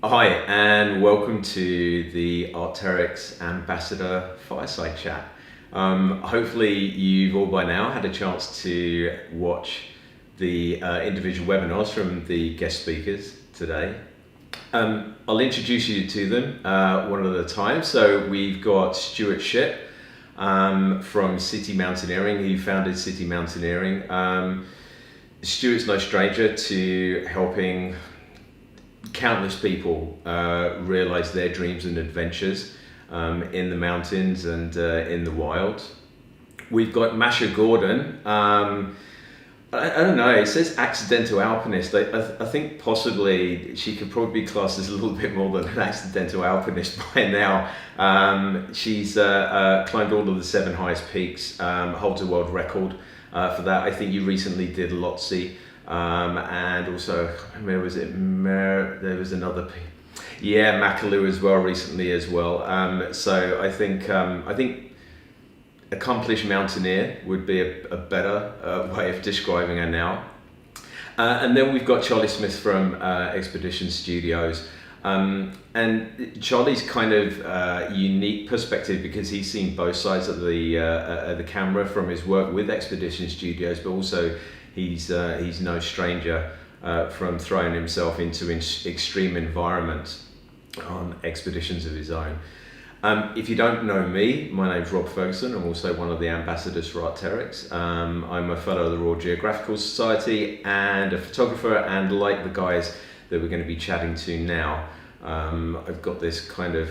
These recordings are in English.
Hi, and welcome to the Arc'teryx Ambassador Fireside Chat. Hopefully, you've all by now had a chance to watch the individual webinars from the guest speakers today. I'll introduce you to them one at a time. So we've got Stu Ship from City Mountaineering. He founded City Mountaineering. Stuart's no stranger to helping countless people realize their dreams and adventures in the mountains and in the wild. We've got Masha Gordon. I don't know, it says accidental alpinist. I think possibly she could probably be classed as a little bit more than an accidental alpinist by now. She's climbed all of the 7 highest peaks, holds a world record for that. I think you recently did Lhotse. And also, I can't remember, there was another, Makalu as well recently as well. So I think accomplished mountaineer would be a better way of describing her now. And then we've got Charlie Smith from Expedition Studios. And Charlie's kind of unique perspective because he's seen both sides of the camera from his work with Expedition Studios, but also he's no stranger from throwing himself into extreme environments on expeditions of his own. If you don't know me, my name's Rob Ferguson. I'm also one of the ambassadors for Arc'teryx. I'm a fellow of the Royal Geographical Society and a photographer, and like the guys that we're going to be chatting to now, I've got this kind of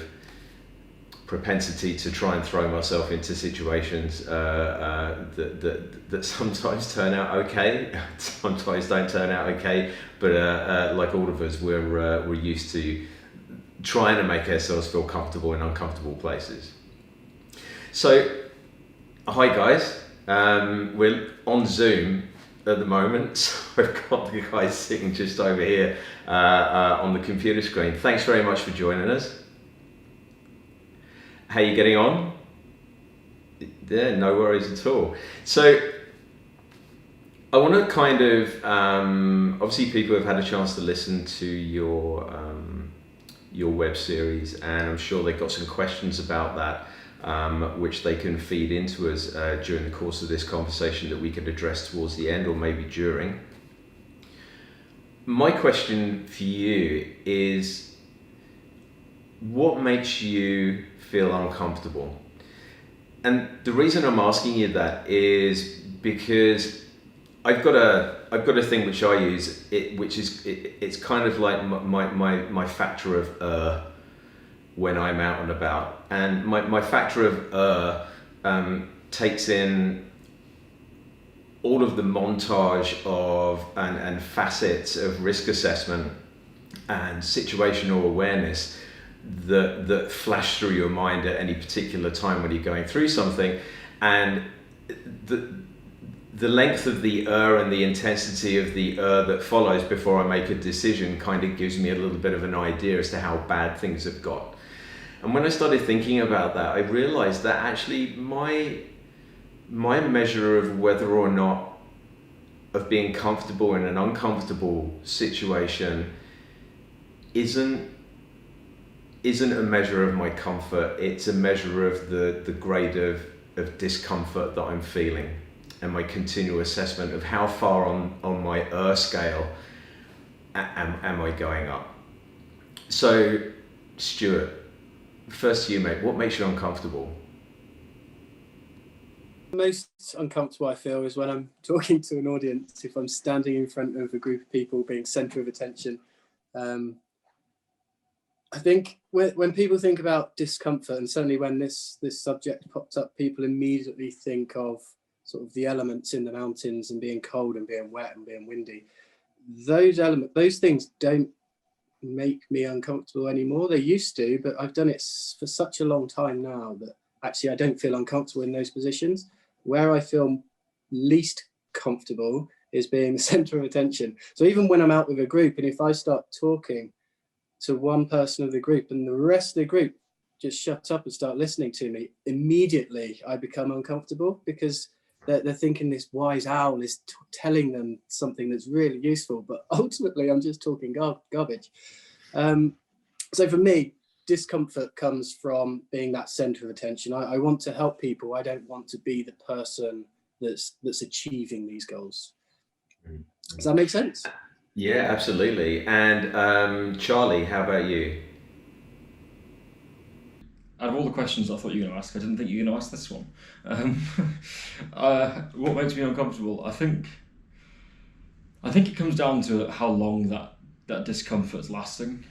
propensity to try and throw myself into situations that sometimes turn out okay, sometimes don't turn out okay, but like all of us, we're used to trying to make ourselves feel comfortable in uncomfortable places. So, hi guys, we're on Zoom at the moment, so I've got the guys sitting just over here on the computer screen. Thanks very much for joining us. How are you getting on? Yeah, no worries at all. So I want to kind of, obviously people have had a chance to listen to your web series, and I'm sure they've got some questions about that, which they can feed into us during the course of this conversation that we could address towards the end or maybe during. My question for you is, what makes you feel uncomfortable? And the reason I'm asking you that is because I've got a thing which I use, it's kind of like my factor of when I'm out and about, and my factor of takes in all of the montage of and facets of risk assessment and situational awareness that flash through your mind at any particular time when you're going through something, and the length of the and the intensity of the that follows before I make a decision kind of gives me a little bit of an idea as to how bad things have got. And when I started thinking about that, I realized that actually my measure of whether or not of being comfortable in an uncomfortable situation isn't a measure of my comfort. It's a measure of the grade of discomfort that I'm feeling, and my continual assessment of how far on my scale am I going up. So, Stuart, first to you, mate, what makes you uncomfortable? Most uncomfortable I feel is when I'm talking to an audience, if I'm standing in front of a group of people being centre of attention. I think when people think about discomfort, and certainly when this subject pops up, people immediately think of sort of the elements in the mountains and being cold and being wet and being windy. Those things don't make me uncomfortable anymore. They used to, but I've done it for such a long time now that actually I don't feel uncomfortable in those positions. Where I feel least comfortable is being the center of attention. So even when I'm out with a group, and if I start talking to one person of the group and the rest of the group just shut up and start listening to me, immediately I become uncomfortable because they're thinking this wise owl is telling them something that's really useful, but ultimately I'm just talking garbage. So for me, discomfort comes from being that center of attention. I want to help people. I don't want to be the person that's achieving these goals. Does that make sense? Yeah, absolutely. And Charlie, how about you? Out of all the questions I thought you were going to ask, I didn't think you were going to ask this one. What makes me uncomfortable? I think it comes down to how long that discomfort's lasting.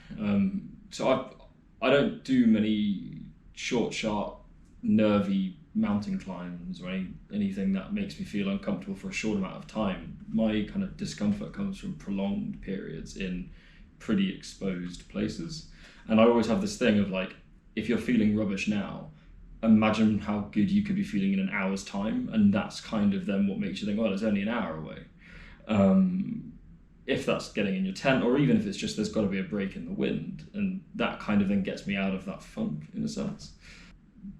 So I don't do many short, sharp, nervy mountain climbs or anything that makes me feel uncomfortable for a short amount of time. My kind of discomfort comes from prolonged periods in pretty exposed places. And I always have this thing of like, if you're feeling rubbish now, imagine how good you could be feeling in an hour's time. And that's kind of then what makes you think, well, it's only an hour away. If that's getting in your tent, or even if it's just there's got to be a break in the wind, and that kind of then gets me out of that funk in a sense.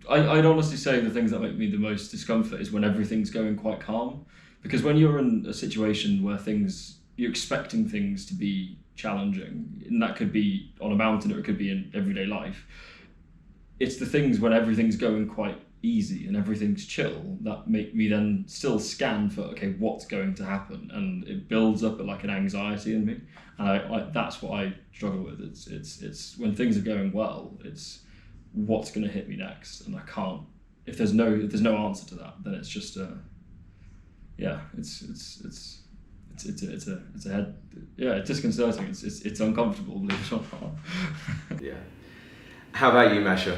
I'd honestly say the things that make me the most discomfort is when everything's going quite calm, because when you're in a situation where you're expecting things to be challenging, and that could be on a mountain or it could be in everyday life, it's the things when everything's going quite easy and everything's chill that make me then still scan for, okay, what's going to happen, and it builds up like an anxiety in me, and I that's what I struggle with. It's when things are going well, it's what's going to hit me next, and I can't. If there's no answer to that, then it's just it's a head. Yeah, it's disconcerting. It's uncomfortable, believe it or not. Yeah. How about you, Masha?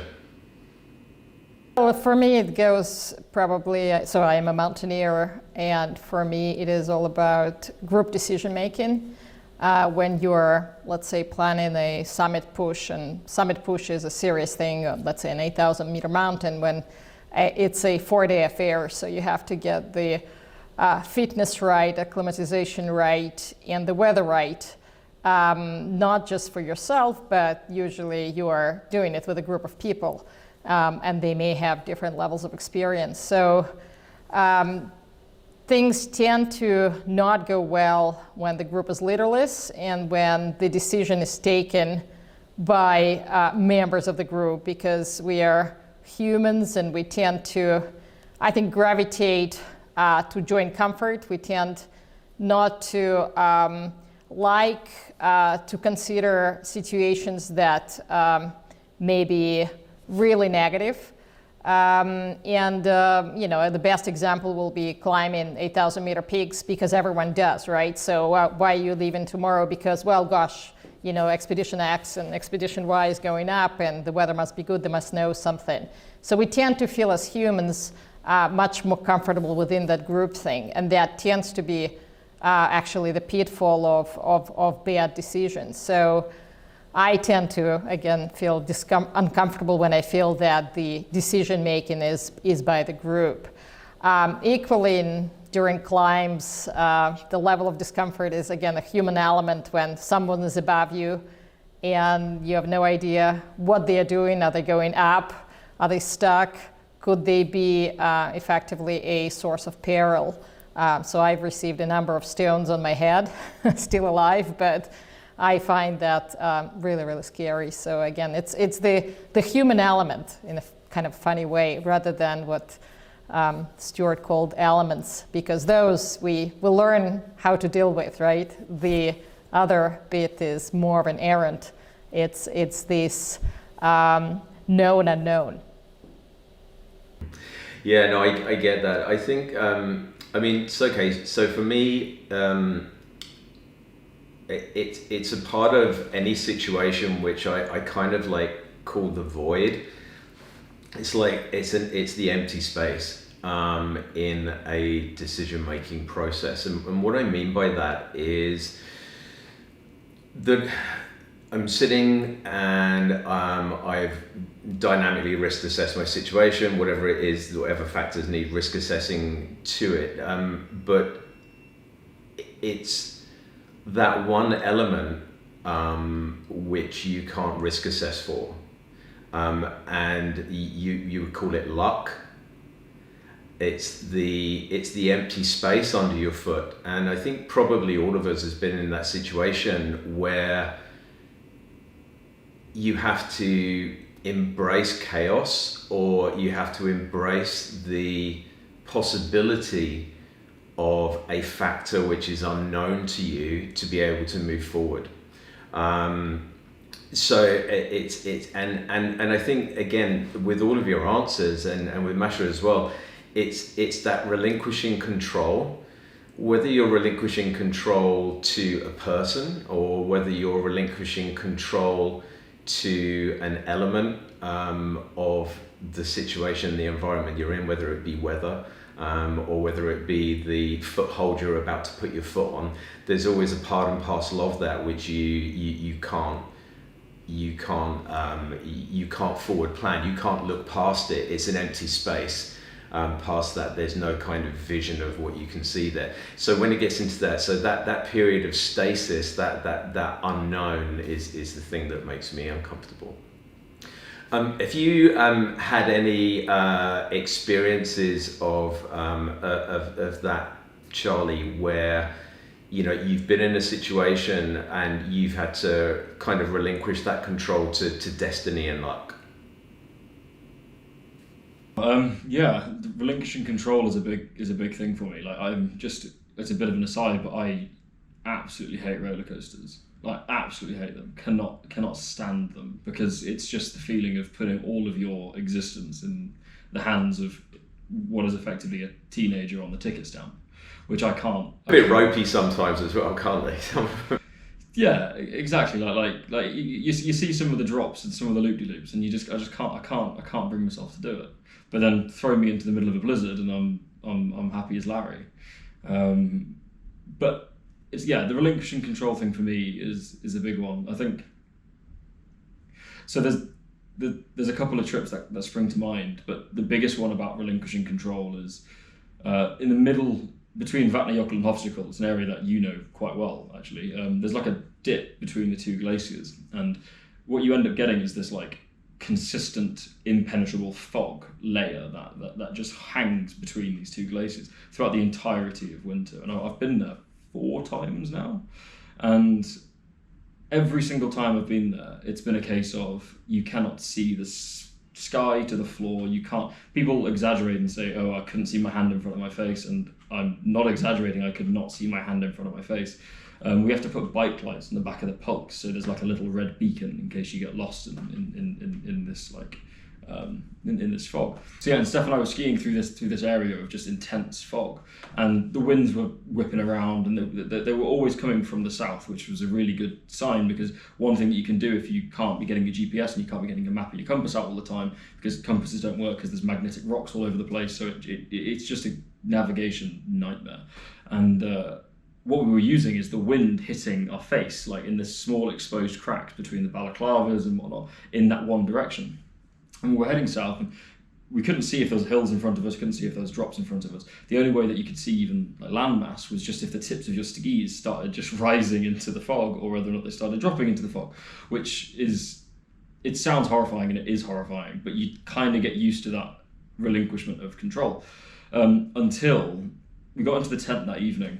Well, for me, it goes probably, so I am a mountaineer, and for me, it is all about group decision making. When you're, let's say, planning a summit push, and summit push is a serious thing, let's say an 8,000 meter mountain, when it's a 4-day affair, so you have to get the fitness right, acclimatization right, and the weather right. Not just for yourself, but usually you are doing it with a group of people, and they may have different levels of experience. So things tend to not go well when the group is leaderless and when the decision is taken by members of the group, because we are humans and we tend to, I think, gravitate to joint comfort. We tend not to to consider situations that may be really negative. The best example will be climbing 8,000 meter peaks, because everyone does, right? So why are you leaving tomorrow? Because, well, gosh, Expedition X and Expedition Y is going up and the weather must be good, they must know something. So we tend to feel as humans much more comfortable within that group thing, and that tends to be actually the pitfall of bad decisions. So I tend to, again, feel uncomfortable when I feel that the decision making is by the group. Equally, during climbs, the level of discomfort is, again, a human element when someone is above you and you have no idea what they are doing. Are they going up? Are they stuck? Could they be effectively a source of peril? So I've received a number of stones on my head, still alive, but I find that really, really scary. So again, it's the human element in a kind of funny way, rather than what Stuart called elements, because those we will learn how to deal with, right? The other bit is more of an errant. It's this known unknown. Yeah, no, I get that. I think, it's okay. So for me, it's a part of any situation which I kind of like call the void. It's like it's the empty space in a decision-making process, and what I mean by that is that I'm sitting and I've dynamically risk assessed my situation, whatever it is, whatever factors need risk assessing to it, but it's that one element which you can't risk assess for, and you would call it luck. It's the empty space under your foot, and I think probably all of us has been in that situation where you have to embrace chaos, or you have to embrace the possibility of a factor which is unknown to you to be able to move forward. So it's and I think, again, with all of your answers and with Masha as well, it's that relinquishing control, whether you're relinquishing control to a person or whether you're relinquishing control to an element of the situation, the environment you're in, whether it be weather or whether it be the foothold you're about to put your foot on. There's always a part and parcel of that which you can't forward plan. You can't look past it. It's an empty space. Past that, there's no kind of vision of what you can see there. So when it gets into that, so that period of stasis, that unknown is the thing that makes me uncomfortable. If you had any experiences of that, Charlie, where you've been in a situation and you've had to kind of relinquish that control to destiny and luck. Relinquishing control is a big thing for me. It's a bit of an aside, but I absolutely hate roller coasters. Absolutely hate them. Cannot stand them, because it's just the feeling of putting all of your existence in the hands of what is effectively a teenager on the ticket stamp, which I can't. A bit ropey sometimes as well, can't they? Yeah, exactly. You see some of the drops and some of the loop-de-loops, and I can't bring myself to do it. But then throw me into the middle of a blizzard, and I'm happy as Larry. But the relinquishing control thing for me is a big one. I think. So there's a couple of trips that spring to mind, but the biggest one about relinquishing control is in the middle. Between Vatnajökull and Hofsjökull, it's an area that you know quite well, actually. There's like a dip between the two glaciers, and what you end up getting is this consistent, impenetrable fog layer that just hangs between these two glaciers throughout the entirety of winter. And I've been there 4 times now, and every single time I've been there, it's been a case of you cannot see the sky to the floor. You can't. People exaggerate and say, "Oh, I couldn't see my hand in front of my face," and I'm not exaggerating. I could not see my hand in front of my face. We have to put bike lights in the back of the pulks, so there's a little red beacon in case you get lost in this in this fog. So and Steph and I were skiing through this area of just intense fog, and the winds were whipping around, and they were always coming from the south, which was a really good sign, because one thing that you can do if you can't be getting a GPS and you can't be getting a map of your compass out all the time, because compasses don't work because there's magnetic rocks all over the place, so it's just a navigation nightmare. And what we were using is the wind hitting our face, in this small exposed cracks between the balaclavas and whatnot, in that one direction. And we were heading south, and we couldn't see if there was hills in front of us, couldn't see if there was drops in front of us. The only way that you could see even landmass was just if the tips of your skis started just rising into the fog, or whether or not they started dropping into the fog, which is, it sounds horrifying, and it is horrifying, but you kind of get used to that relinquishment of control. Until we got into the tent that evening,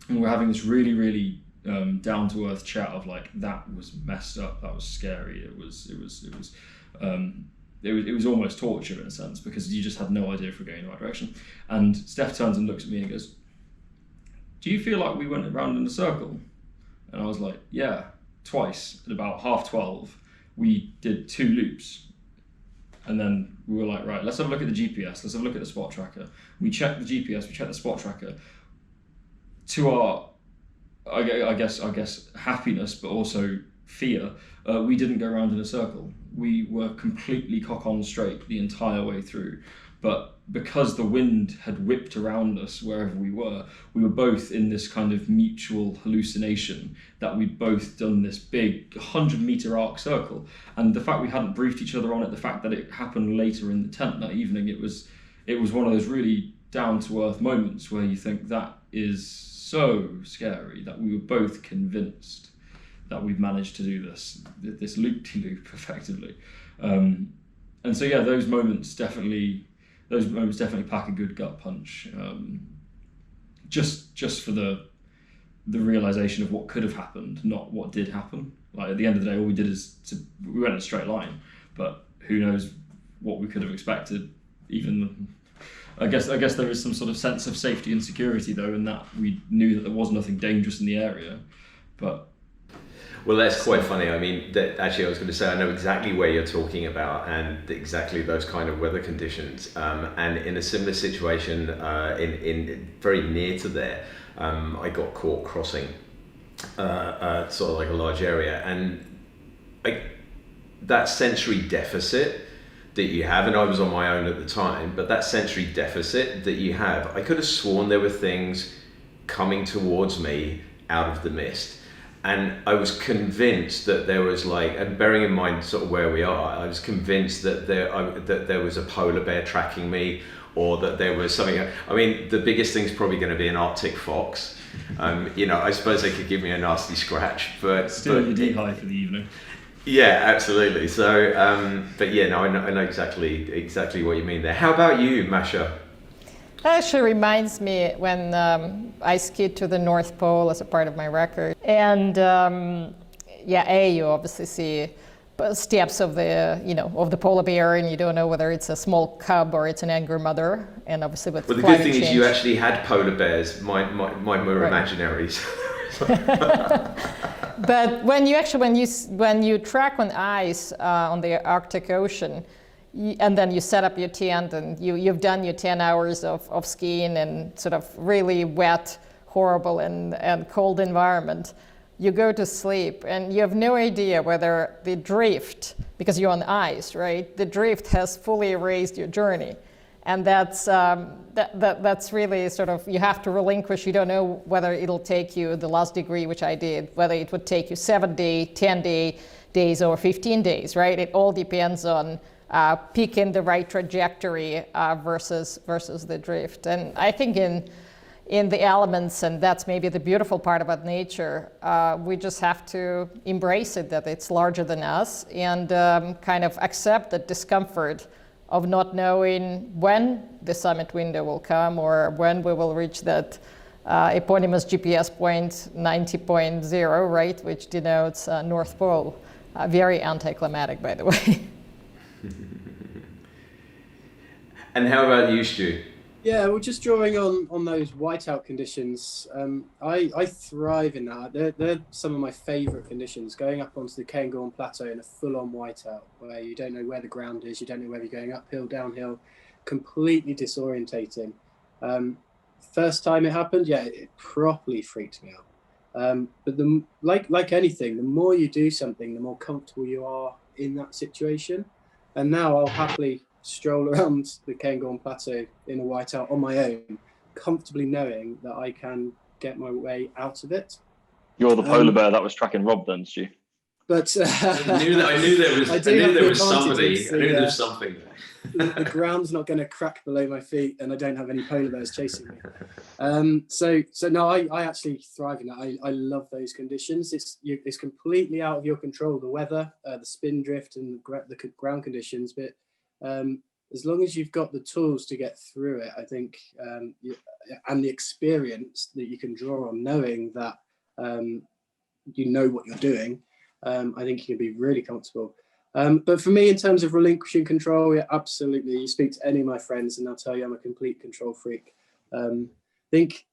and we were having this really, really down-to-earth chat of that was messed up, that was scary, it was almost torture in a sense, because you just had no idea if we're going in the right direction. And Steph turns and looks at me and goes, "Do you feel like we went around in a circle?" And I was like, "Yeah, twice. At about 12:30, we did 2 loops." And then we were like, "Right, let's have a look at the GPS, let's have a look at the spot tracker." We checked the GPS, we checked the spot tracker. To our, I guess happiness, but also fear, we didn't go around in a circle. We were completely cock on straight the entire way through. But because the wind had whipped around us wherever we were both in this kind of mutual hallucination that we'd both done this big 100-meter arc circle. And the fact we hadn't briefed each other on it, the fact that it happened later in the tent that evening, it was one of those really down-to-earth moments where you think that is so scary, that we were both convinced that we've managed to do this loop-de-loop effectively. And so those moments definitely pack a good gut punch. Just for the the realization of what could have happened, not what did happen. Like at the end of the day, all we did is we went in a straight line, but who knows what we could have expected. Even I guess there is some sort of sense of safety and security though, in that we knew that there was nothing dangerous in the area. But well, that's quite funny. I mean, actually, I was going to say I know exactly where you're talking about and exactly those kind of weather conditions. And in a similar situation, in very near to there, I got caught crossing sort of like a large area, and that sensory deficit that you have, and I was on my own at the time, but that sensory deficit that you have, I could have sworn there were things coming towards me out of the mist. And I was convinced that there was like, and bearing in mind sort of where we are, I was convinced that there was a polar bear tracking me, or that there was something. I mean, the biggest thing's probably going to be an Arctic fox. I suppose they could give me a nasty scratch, but still you'd eat high for the evening. Yeah, absolutely. So, but yeah, no, I know exactly what you mean there. How about you, Masha? That actually reminds me when I skied to the North Pole as a part of my record. And you obviously see steps of the polar bear, and you don't know whether it's a small cub or it's an angry mother. And obviously with the good thing is you actually had polar bears. Mine were imaginaries. But when you track on ice on the Arctic Ocean, and then you set up your tent, and you've done your 10 hours of skiing in sort of really wet, horrible and cold environment, you go to sleep and you have no idea whether the drift, because you're on ice, right? The drift has fully erased your journey. And that's really sort of, you have to relinquish. You don't know whether it'll take you the last degree, which I did, whether it would take you 7 days, 10 days, or 15 days, right? It all depends on picking the right trajectory versus the drift. And I think in the elements, and that's maybe the beautiful part about nature, we just have to embrace it, that it's larger than us, and kind of accept the discomfort of not knowing when the summit window will come or when we will reach that eponymous GPS point 90.0, right, which denotes North Pole. Very anticlimactic, by the way. And how about you, Stu? Yeah, well, just drawing on those whiteout conditions, I thrive in that. They're some of my favourite conditions, going up onto the Cairngorm Plateau in a full-on whiteout, where you don't know where the ground is, you don't know whether you're going uphill, downhill, completely disorientating. First time it happened, it properly freaked me out. But like anything, the more you do something, the more comfortable you are in that situation. And now I'll happily stroll around the Cairngorm Plateau in a whiteout on my own, comfortably knowing that I can get my way out of it. You're the polar bear that was tracking Rob then, Stu. But I knew there was something there. The ground's not going to crack below my feet, and I don't have any polar bears chasing me. So no, I actually thrive in that. I love those conditions. It's completely out of your control, the weather, the spin drift, and the ground conditions. But as long as you've got the tools to get through it, I think, and the experience that you can draw on, knowing that you know what you're doing, I think you can be really comfortable. But for me, in terms of relinquishing control, yeah, absolutely. You speak to any of my friends and they'll tell you I'm a complete control freak. I think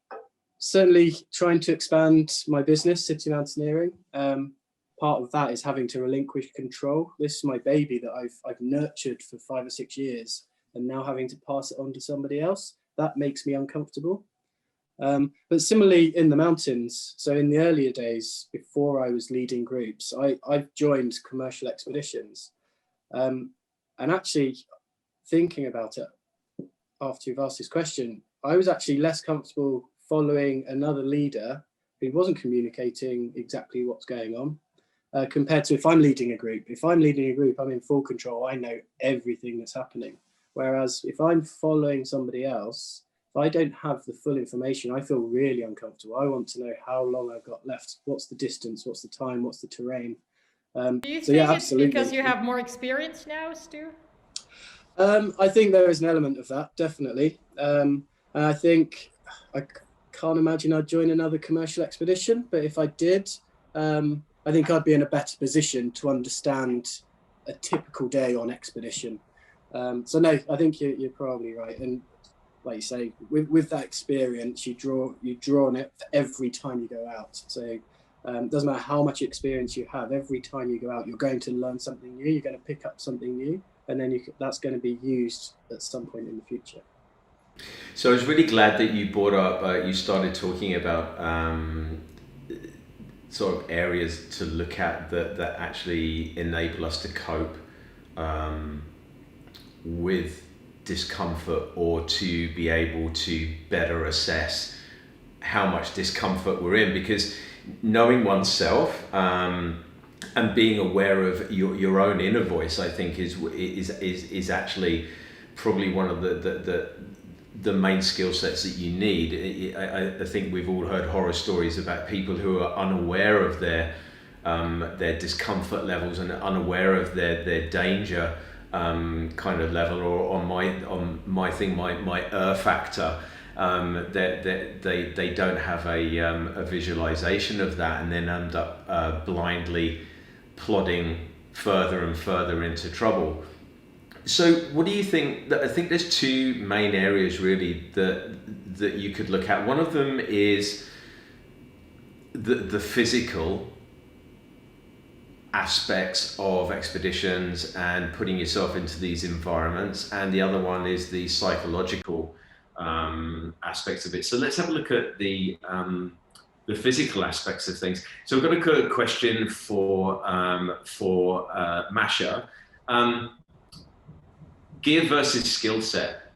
certainly trying to expand my business, city mountaineering, part of that is having to relinquish control. This is my baby that I've nurtured for 5 or 6 years, and now having to pass it on to somebody else, that makes me uncomfortable. But similarly in the mountains, so in the earlier days, before I was leading groups, I've joined commercial expeditions. And actually thinking about it after you've asked this question, I was actually less comfortable following another leader who wasn't communicating exactly what's going on, compared to if I'm leading a group. If I'm leading a group, I'm in full control. I know everything that's happening. Whereas if I'm following somebody else, if I don't have the full information, I feel really uncomfortable. I want to know how long I've got left. What's the distance? What's the time? What's the terrain? Do you think it's because you have more experience now, Stu? I think there is an element of that, definitely. And I think I can't imagine I'd join another commercial expedition, but if I did, I think I'd be in a better position to understand a typical day on expedition. So no, I think you're probably right. And like you say, with that experience, you draw on it for every time you go out. So it doesn't matter how much experience you have, every time you go out, you're going to learn something new, you're going to pick up something new, and then that's going to be used at some point in the future. So I was really glad that you brought up, you started talking about sort of areas to look at that actually enable us to cope with discomfort, or to be able to better assess how much discomfort we're in, because knowing oneself and being aware of your own inner voice, I think is actually probably one of the main skill sets that you need. I think we've all heard horror stories about people who are unaware of their discomfort levels and unaware of their danger kind of level, or on my factor. That they don't have a visualization of that, and then end up blindly plodding further and further into trouble. So what do you think? I think there's two main areas really that you could look at. One of them is the physical aspects of expeditions and putting yourself into these environments, and the other one is the psychological aspects of it. So let's have a look at the physical aspects of things. So I've got a good question for Masha. Gear versus skill set.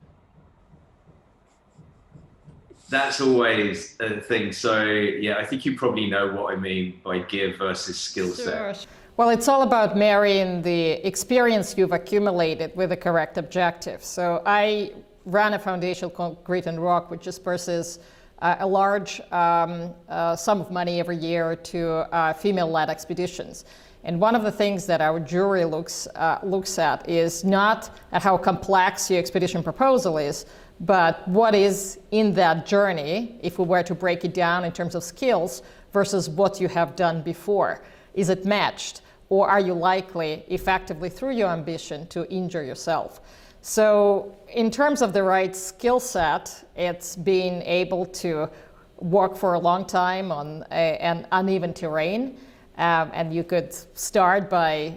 That's always a thing. So yeah, I think you probably know what I mean by gear versus skill set. Sure. Well, it's all about marrying the experience you've accumulated with the correct objective. So I ran a foundation concrete and rock, which disperses a large sum of money every year to female-led expeditions. And one of the things that our jury looks at is not at how complex your expedition proposal is, but what is in that journey, if we were to break it down in terms of skills, versus what you have done before. Is it matched, or are you likely, effectively through your ambition, to injure yourself? So in terms of the right skill set, it's being able to walk for a long time on an uneven terrain. And you could start by,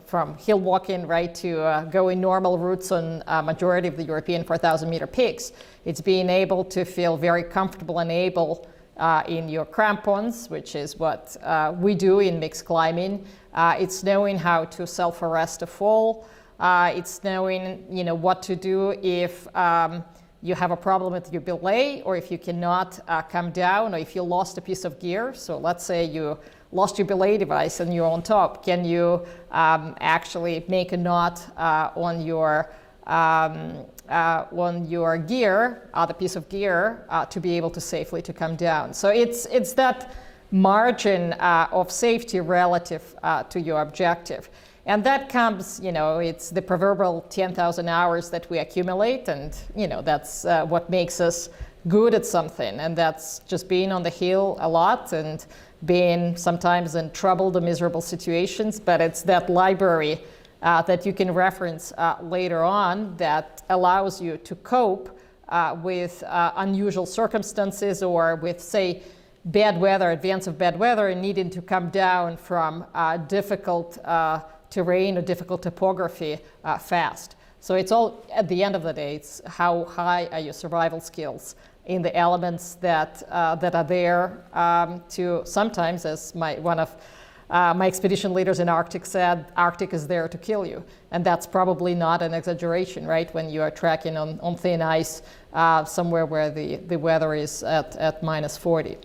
from hill walking right to going normal routes on a majority of the European 4,000 meter peaks. It's being able to feel very comfortable and able in your crampons, which is what we do in mixed climbing. It's knowing how to self-arrest a fall. It's knowing, what to do if you have a problem with your belay, or if you cannot come down, or if you lost a piece of gear. So let's say you lost your belay device and you're on top. Can you actually make a knot on your gear, other piece of gear, to be able to safely to come down? So it's that margin of safety relative to your objective. And that comes, it's the proverbial 10,000 hours that we accumulate, and that's what makes us good at something. And that's just being on the hill a lot and being sometimes in troubled or miserable situations. But it's that library that you can reference later on that allows you to cope with unusual circumstances, or with, say, bad weather, advance of bad weather, and needing to come down from difficult terrain or difficult topography fast. So it's all, at the end of the day, it's how high are your survival skills in the elements that are there to sometimes, as one of my expedition leaders in Arctic said, Arctic is there to kill you. And that's probably not an exaggeration, right? When you are trekking on thin ice somewhere where the weather is at minus 40.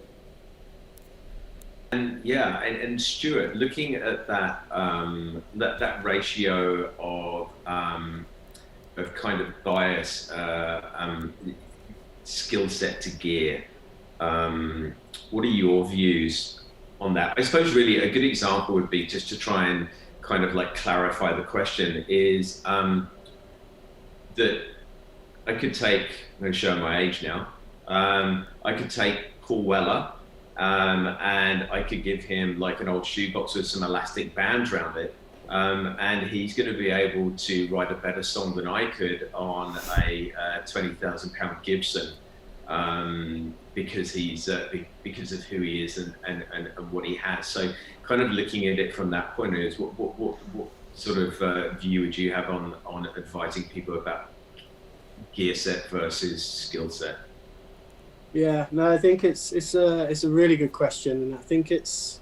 And yeah, and Stuart, looking at that that ratio of kind of bias, skill set to gear, what are your views on that? I suppose really a good example would be, just to try and kind of like clarify the question, is that I could take, I'm going to show my age now, I could take Paul Weller, and I could give him like an old shoebox with some elastic bands around it. And he's going to be able to write a better song than I could on a 20,000-pound Gibson, because because of who he is and what he has. So kind of looking at it from that point is what sort of view would you have on advising people about gear set versus skill set? Yeah, no, I think it's a really good question, and I think it's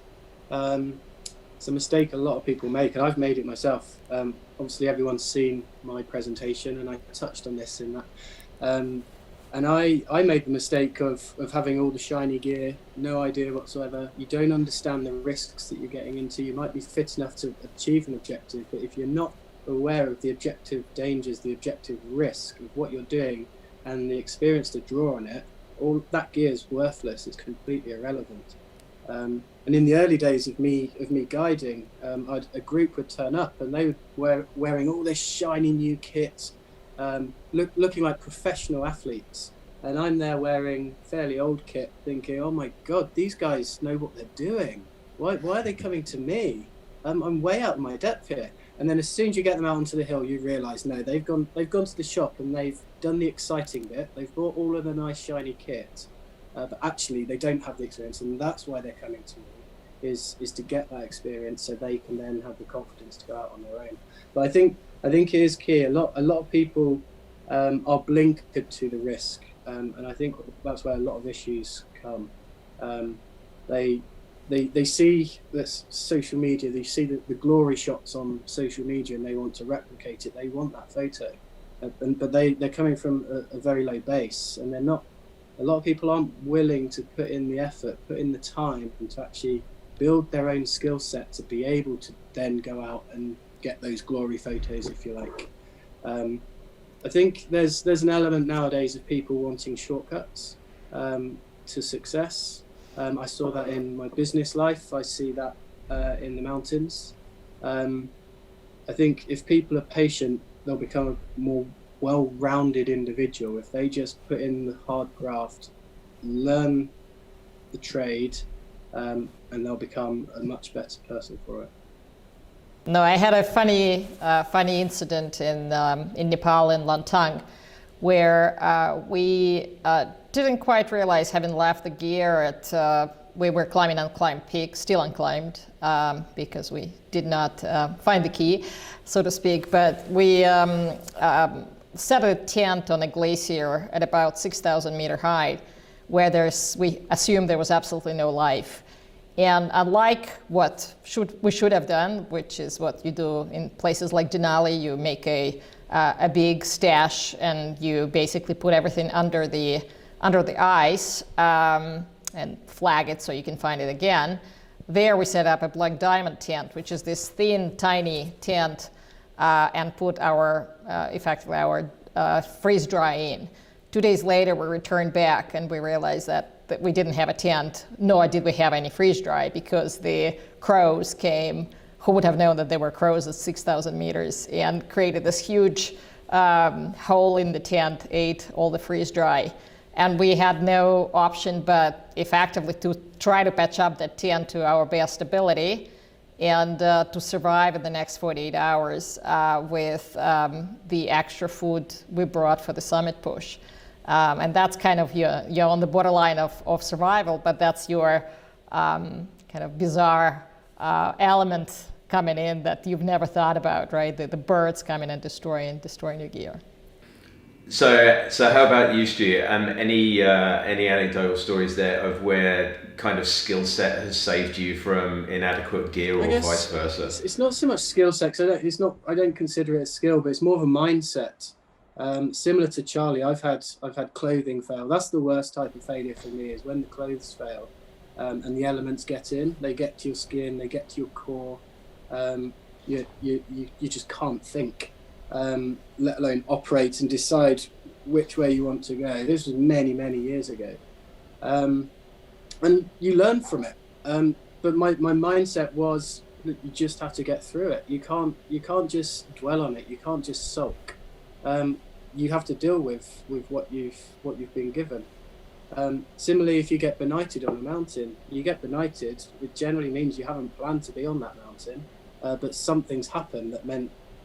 a mistake a lot of people make, and I've made it myself. Obviously, everyone's seen my presentation, and I touched on this in that. And I made the mistake of having all the shiny gear, no idea whatsoever. You don't understand the risks that you're getting into. You might be fit enough to achieve an objective, but if you're not aware of the objective dangers, the objective risk of what you're doing, and the experience to draw on it, all that gear is worthless. It's completely irrelevant. And in the early days of me guiding, a group would turn up and they were wearing all this shiny new kit, looking like professional athletes. And I'm there wearing fairly old kit, thinking, oh my God, these guys know what they're doing. Why are they coming to me? I'm way out of my depth here. And then as soon as you get them out onto the hill, you realise, no, they've gone to the shop and they've done the exciting bit. They've bought all of the nice shiny kit, but actually they don't have the experience, and that's why they're coming to me, is to get that experience so they can then have the confidence to go out on their own. But I think it is key. A lot of people are blinkered to the risk, and I think that's where a lot of issues come. They see that social media, they see the glory shots on social media, and they want to replicate it. They want that photo, but they're coming from a very low base, and they're not. A lot of people aren't willing to put in the effort, put in the time, and to actually build their own skill set to be able to then go out and get those glory photos, if you like. I think there's an element nowadays of people wanting shortcuts to success. I saw that in my business life. I see that in the mountains. I think if people are patient, they'll become a more well-rounded individual. If they just put in the hard graft, learn the trade, and they'll become a much better person for it. No, I had a funny incident in Nepal, in Lantang, where we didn't quite realize, having left the gear at, we were climbing unclimbed peaks, still unclimbed, because we did not find the key, so to speak. But we set a tent on a glacier at about 6,000 meter height, where we assumed there was absolutely no life. And unlike what we should have done, which is what you do in places like Denali, you make a big stash and you basically put everything under the ice and flag it so you can find it again. There we set up a black diamond tent, which is this thin, tiny tent, and put effectively our freeze dry in. 2 days later, we returned back and we realized that we didn't have a tent, nor did we have any freeze dry, because the crows came. Who would have known that there were crows at 6,000 meters, and created this huge hole in the tent, ate all the freeze dry. And we had no option but effectively to try to patch up that tent to our best ability, and to survive in the next 48 hours with the extra food we brought for the summit push. And that's kind of you're on the borderline of survival, but that's your kind of bizarre element coming in that you've never thought about, right? The birds coming and destroying your gear. So how about you, Stu? Any anecdotal stories there of where kind of skill set has saved you from inadequate gear, or vice versa? It's not so much skill set. I don't consider it a skill, but it's more of a mindset. Similar to Charlie, I've had clothing fail. That's the worst type of failure for me, is when the clothes fail, and the elements get in. They get to your skin, they get to your core. You just can't think, let alone operate and decide which way you want to go. This was many years ago, and you learn from it. But my mindset was that you just have to get through it. You can't just dwell on it. You can't just sulk. You have to deal with what you've been given. Similarly, if you get benighted on a mountain, you get benighted, it generally means you haven't planned to be on that mountain, but something's happened that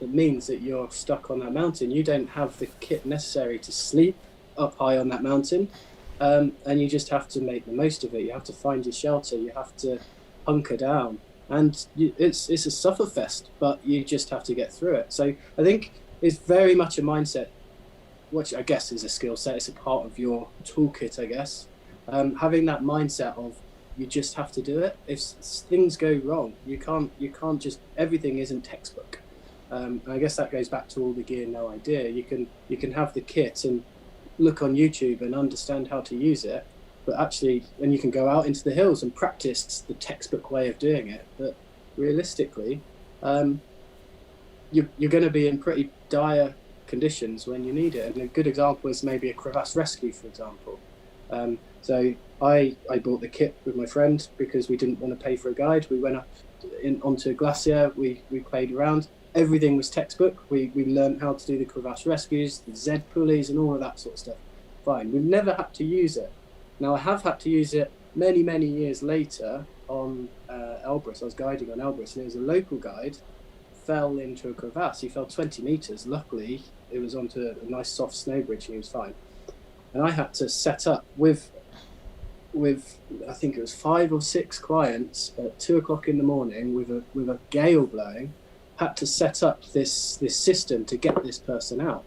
means that you're stuck on that mountain. You don't have the kit necessary to sleep up high on that mountain, and you just have to make the most of it. You have to find your shelter, you have to hunker down, and it's a sufferfest, but you just have to get through it. So I think it's very much a mindset, which I guess is a skill set. It's a part of your toolkit, I guess. Having that mindset of you just have to do it. If things go wrong, you can't just, everything isn't textbook. And I guess that goes back to all the gear, no idea. You can have the kit and look on YouTube and understand how to use it, but actually, and you can go out into the hills and practice the textbook way of doing it. But realistically, you're going to be in pretty dire conditions when you need it. And a good example is maybe a Crevasse Rescue, for example. So I bought the kit with my friend because we didn't want to pay for a guide. We went up onto a glacier, we played around. Everything was textbook. We learned how to do the Crevasse Rescues, the Z pulleys and all of that sort of stuff. Fine. We've never had to use it. Now I have had to use it many, many years later on Elbrus. I was guiding on Elbrus and it was a local guide, fell into a crevasse. He fell 20 meters. Luckily, it was onto a nice soft snow bridge and he was fine. And I had to set up with I think it was 5 or 6 clients at 2 o'clock in the morning with a gale blowing, had to set up this system to get this person out.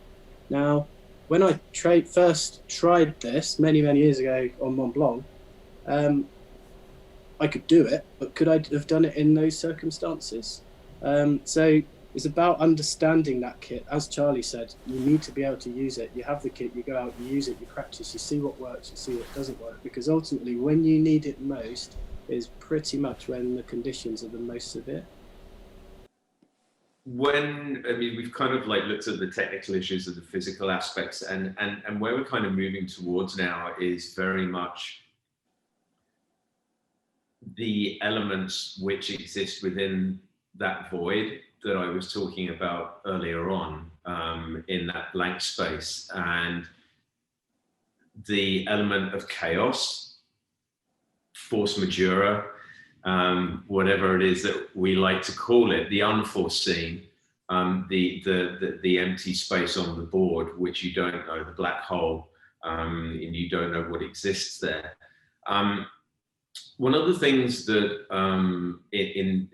Now, when I first tried this many years ago on Mont Blanc, I could do it, but could I have done it in those circumstances? So it's about understanding that kit. As Charlie said, you need to be able to use it. You have the kit, you go out, you use it, you practice, you see what works, you see what doesn't work, because ultimately when you need it most is pretty much when the conditions are the most severe. We've kind of like looked at the technical issues of the physical aspects, and where we're kind of moving towards now is very much the elements which exist within that void that I was talking about earlier on, in that blank space, and the element of chaos, force majeure, whatever it is that we like to call it, the unforeseen, the empty space on the board, which you don't know, the black hole, and you don't know what exists there. One of the things that in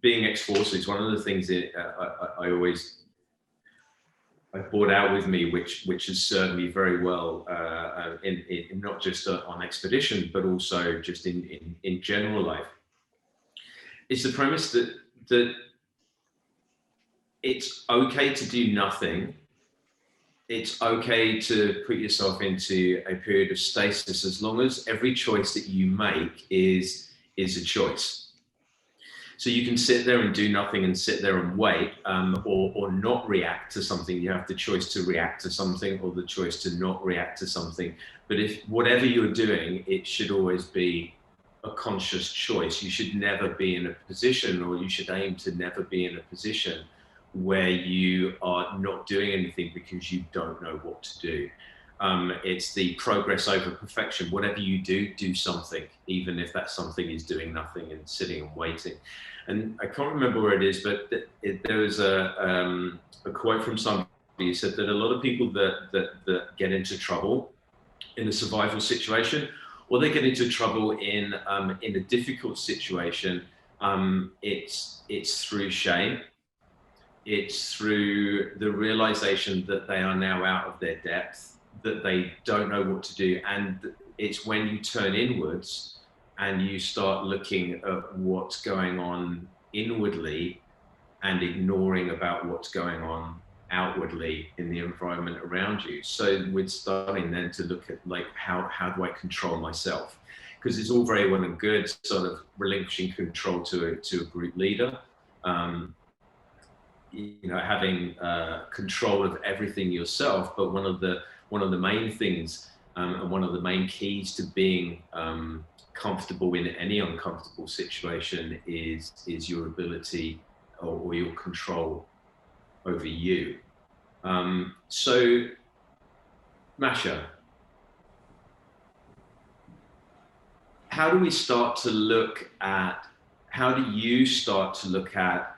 being ex-forces, one of the things that I brought out with me, which has served me very well in not just on expedition, but also just in general life, is the premise that it's okay to do nothing. It's okay to put yourself into a period of stasis as long as every choice that you make is a choice. So you can sit there and do nothing and sit there and wait, or not react to something. You have the choice to react to something or the choice to not react to something. But if whatever you're doing, it should always be a conscious choice. You should never be in a position, or you should aim to never be in a position where you are not doing anything because you don't know what to do. It's the progress over perfection. Whatever you do, do something, even if that something is doing nothing and sitting and waiting. And I can't remember where it is, but there was a quote from somebody who said that a lot of people that get into trouble in a survival situation, or they get into trouble in a difficult situation, it's through shame. It's through the realization that they are now out of their depth, that they don't know what to do. And it's when you turn inwards and you start looking at what's going on inwardly and ignoring about what's going on outwardly in the environment around you. So we're starting then to look at like, how do I control myself? Because it's all very well and good sort of relinquishing control to a group leader. Having control of everything yourself, but one of the main things and one of the main keys to being comfortable in any uncomfortable situation is your ability or your control over you. So, Masha, how do we start to look at, how do you start to look at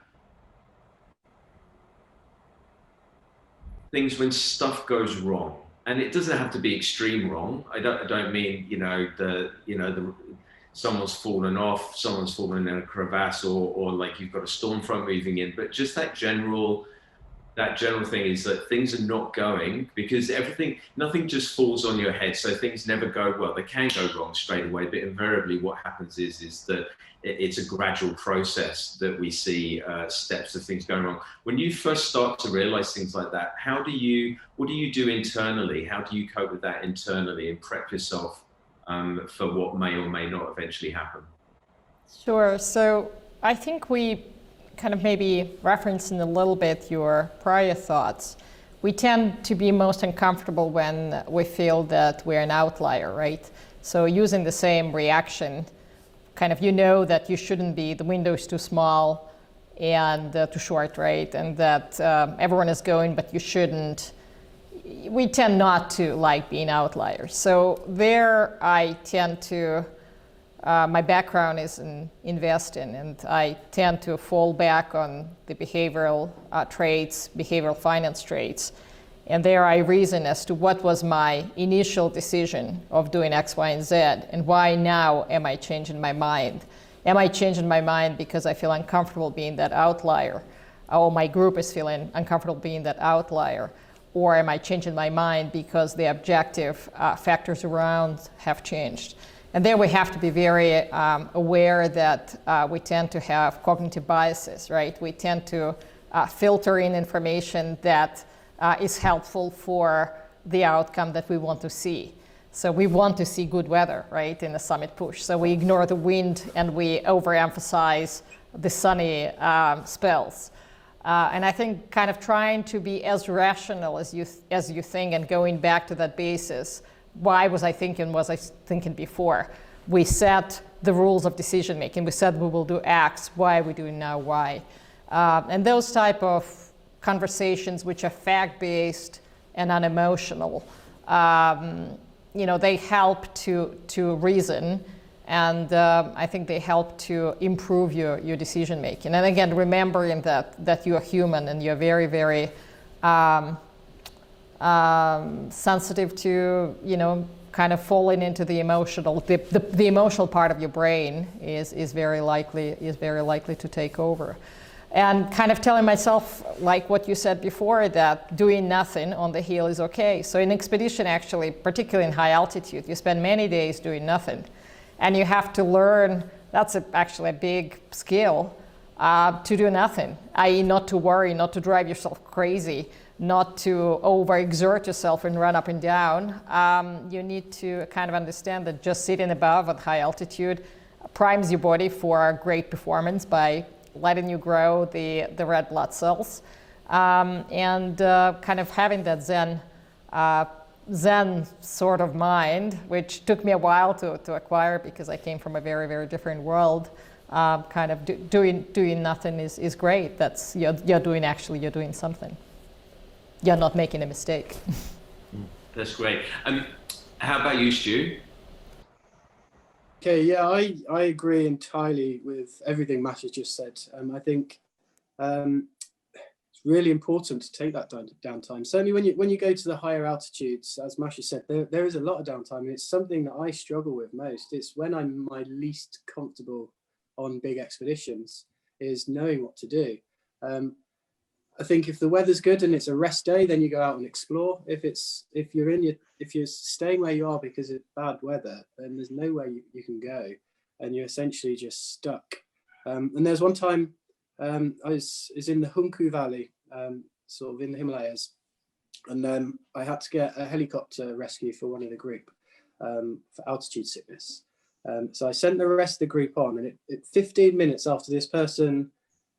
things when stuff goes wrong? And it doesn't have to be extreme wrong. I don't mean, someone's fallen off, someone's fallen in a crevasse, or like you've got a storm front moving in, but just that general thing is that things are not going, because nothing just falls on your head. So things never go well. They can go wrong straight away, but invariably what happens is that it's a gradual process that we see steps of things going wrong. When you first start to realize things like that, what do you do internally? How do you cope with that internally and prep yourself for what may or may not eventually happen? Sure. So I think we kind of maybe referencing a little bit your prior thoughts. We tend to be most uncomfortable when we feel that we're an outlier, right? So using the same reaction, kind of that you shouldn't be, the window is too small and too short, right? And that everyone is going, but you shouldn't. We tend not to like being outliers. So there I tend to, my background is in investing, and I tend to fall back on the behavioral traits, behavioral finance traits. And there I reason as to what was my initial decision of doing X, Y, and Z, and why now am I changing my mind? Am I changing my mind because I feel uncomfortable being that outlier? Or my group is feeling uncomfortable being that outlier? Or am I changing my mind because the objective factors around have changed? And there we have to be very aware that we tend to have cognitive biases, right? We tend to filter in information that is helpful for the outcome that we want to see. So we want to see good weather, right, in the summit push. So we ignore the wind and we overemphasize the sunny spells. And I think kind of trying to be as rational as you think, and going back to that basis. Why was I thinking before? We set the rules of decision making. We said we will do X. Why are we doing now Y? And those type of conversations, which are fact-based and unemotional, they help to reason, and I think they help to improve your decision making. And again, remembering that you are human and you're very, very sensitive to, kind of falling into the emotional, the emotional part of your brain is very likely to take over. And kind of telling myself, like what you said before, that doing nothing on the hill is okay. So in expedition, actually, particularly in high altitude, you spend many days doing nothing. And you have to learn, that's actually a big skill, to do nothing, i.e. not to worry, not to drive yourself crazy, not to overexert yourself and run up and down. You need to kind of understand that just sitting above at high altitude primes your body for great performance by letting you grow the red blood cells, and kind of having that Zen sort of mind, which took me a while to acquire because I came from a very, very different world. Kind of doing nothing is great. That's you're doing something. You're not making a mistake. That's great. How about you, Stu? Okay, yeah, I agree entirely with everything Masha just said. I think it's really important to take that downtime. Certainly when you go to the higher altitudes, as Masha said, there is a lot of downtime, and it's something that I struggle with most. It's when I'm my least comfortable on big expeditions, is knowing what to do. I think if the weather's good and it's a rest day, then you go out and explore. If you're staying where you are because of bad weather, then there's nowhere you can go, and you're essentially just stuck. And there's one time I was in the Hunku Valley, sort of in the Himalayas, and I had to get a helicopter rescue for one of the group for altitude sickness. So I sent the rest of the group on, and 15 minutes after this person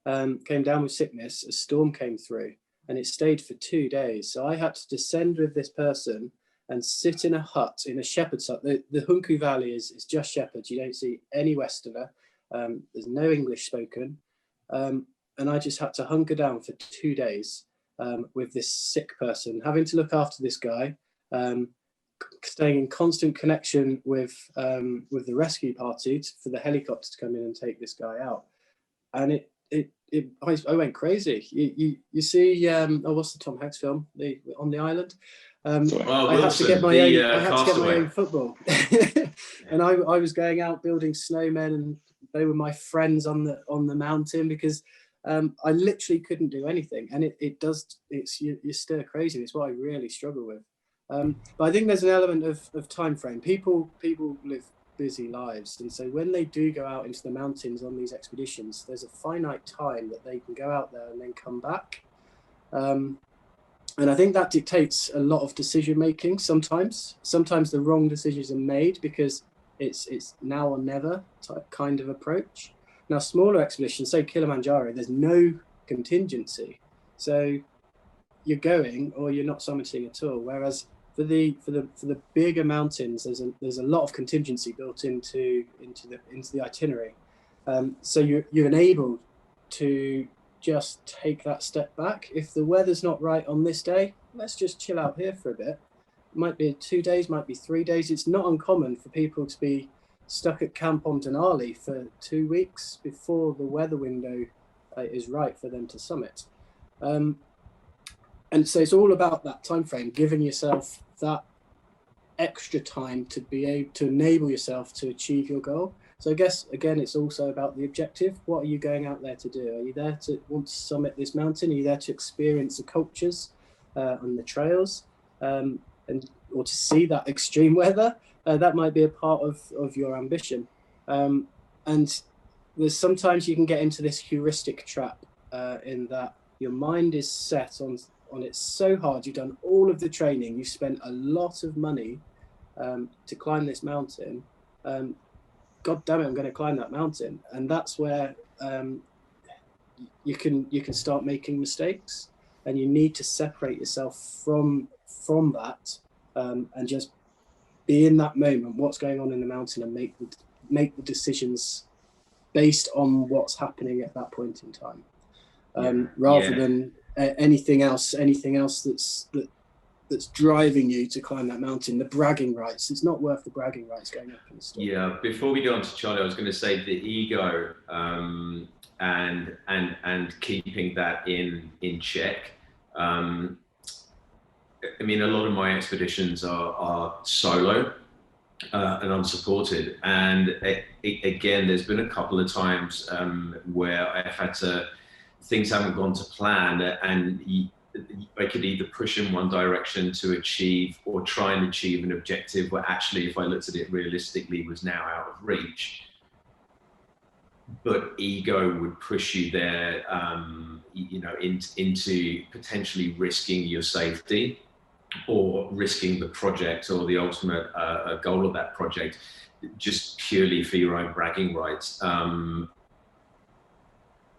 came down with sickness, a storm came through, and it stayed for 2 days. So I had to descend with this person and sit in a hut, in a shepherd's hut. The Hunku Valley is just shepherds. You don't see any Westerner. There's no English spoken. And I just had to hunker down for 2 days with this sick person, having to look after this guy, staying in constant connection with the rescue party for the helicopter to come in and take this guy out. And I went crazy. You see, what's the Tom Hanks film, On the Island? I had to get my own football. And I was going out building snowmen, and they were my friends on the mountain, because I literally couldn't do anything. And you stir crazy. It's what I really struggle with. But I think there's an element of time frame. People live busy lives, and so when they do go out into the mountains on these expeditions, there's a finite time that they can go out there and then come back. And I think that dictates a lot of decision making. Sometimes the wrong decisions are made because it's now or never type kind of approach. Now, smaller expeditions, say Kilimanjaro, there's no contingency, so you're going or you're not summiting at all. Whereas for the bigger mountains, there's a lot of contingency built into the itinerary. So you're enabled to just take that step back. If the weather's not right on this day, let's just chill out here for a bit. It might be 2 days, might be 3 days. It's not uncommon for people to be stuck at camp on Denali for 2 weeks before the weather window is right for them to summit. And so it's all about that time frame, giving yourself that extra time to be able to enable yourself to achieve your goal. So I guess, again, it's also about the objective. What are you going out there to do? Are you there to want to summit this mountain? Are you there to experience the cultures and the trails, or to see that extreme weather? That might be a part of your ambition. And there's sometimes you can get into this heuristic trap in that your mind is set on it so hard. You've done all of the training. You've spent a lot of money to climb this mountain. God damn it, I'm going to climb that mountain. And that's where you can start making mistakes, and you need to separate yourself from that and just be in that moment, what's going on in the mountain, and make the decisions based on what's happening at that point in time, rather than anything else that's driving you to climb that mountain. The bragging rights, it's not worth the bragging rights going up in the story. Yeah, before we go on to Charlie, I was going to say the ego and keeping that in check. I mean, a lot of my expeditions are solo and unsupported, and again, there's been a couple of times where I've had things haven't gone to plan, and I could either push in one direction to achieve or try and achieve an objective where actually, if I looked at it realistically, was now out of reach. But ego would push you there, into potentially risking your safety, or risking the project or the ultimate goal of that project, just purely for your own bragging rights.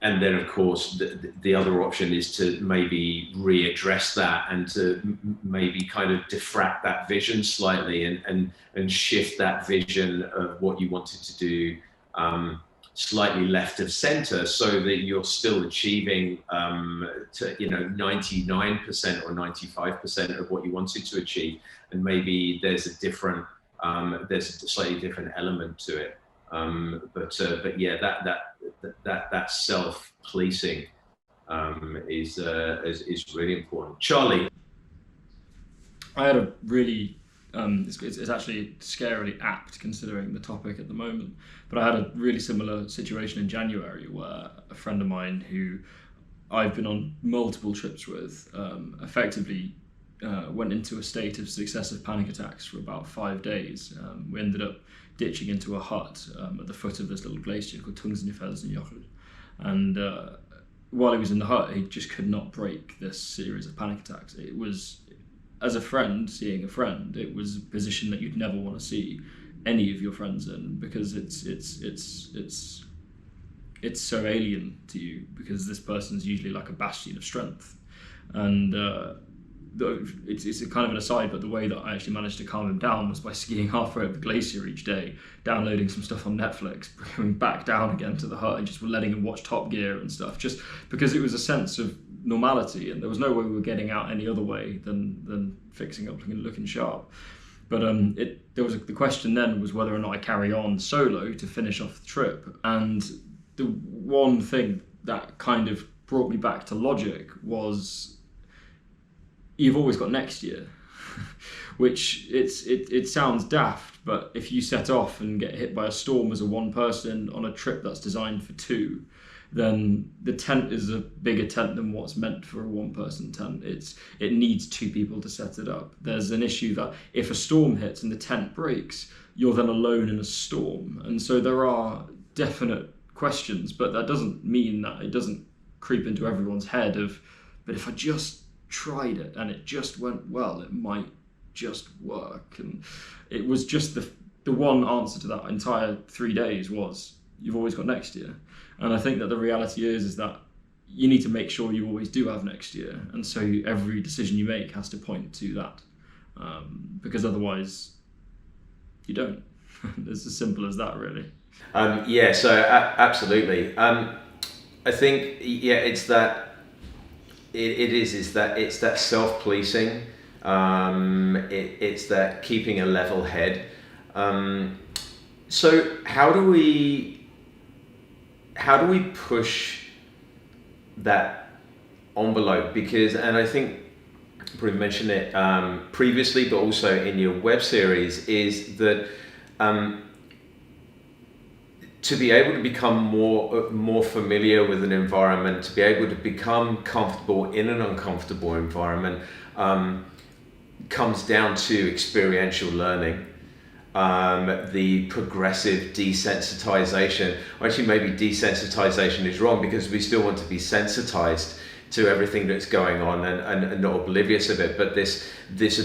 And then, of course, the other option is to maybe readdress that and to maybe kind of diffract that vision slightly and shift that vision of what you wanted to do slightly left of center, so that you're still achieving 99% or 95% of what you wanted to achieve. And maybe there's a slightly different element to it. But yeah, that self-policing is really important. Charlie, I had a really it's actually scarily apt considering the topic at the moment, but I had a really similar situation in January where a friend of mine who I've been on multiple trips with effectively went into a state of successive panic attacks for about 5 days. We ended up ditching into a hut at the foot of this little glacier called Desensitization. And while he was in the hut, he just could not break this series of panic attacks. It was, as a friend, seeing a friend, it was a position that you'd never want to see any of your friends in, because it's so alien to you, because this person's usually like a bastion of strength. And it's a kind of an aside, but the way that I actually managed to calm him down was by skiing halfway up the glacier each day, downloading some stuff on Netflix, going back down again to the hut and just letting him watch Top Gear and stuff, just because it was a sense of normality, and there was no way we were getting out any other way than fixing up and looking sharp. But the question then was whether or not I carry on solo to finish off the trip. And the one thing that kind of brought me back to logic was, you've always got next year. Which it sounds daft, but if you set off and get hit by a storm as a one person on a trip that's designed for two, then the tent is a bigger tent than what's meant for a one person tent. It needs two people to set it up. There's an issue that if a storm hits and the tent breaks, you're then alone in a storm. And so there are definite questions, but that doesn't mean that it doesn't creep into everyone's head of, but if I just tried it and it just went well, it might just work. And it was just the one answer to that entire 3 days was, you've always got next year. And I think that the reality is that you need to make sure you always do have next year, and so every decision you make has to point to that, because otherwise you don't. It's as simple as that, really. Absolutely. I think it's that it's that self-policing. It's that keeping a level head. So how do we push that envelope? Because, and I think you probably mentioned it previously, but also in your web series, is that to be able to become more familiar with an environment, to be able to become comfortable in an uncomfortable environment, comes down to experiential learning. The progressive desensitization, or actually maybe desensitization is wrong, because we still want to be sensitized to everything that's going on and not oblivious of it, but this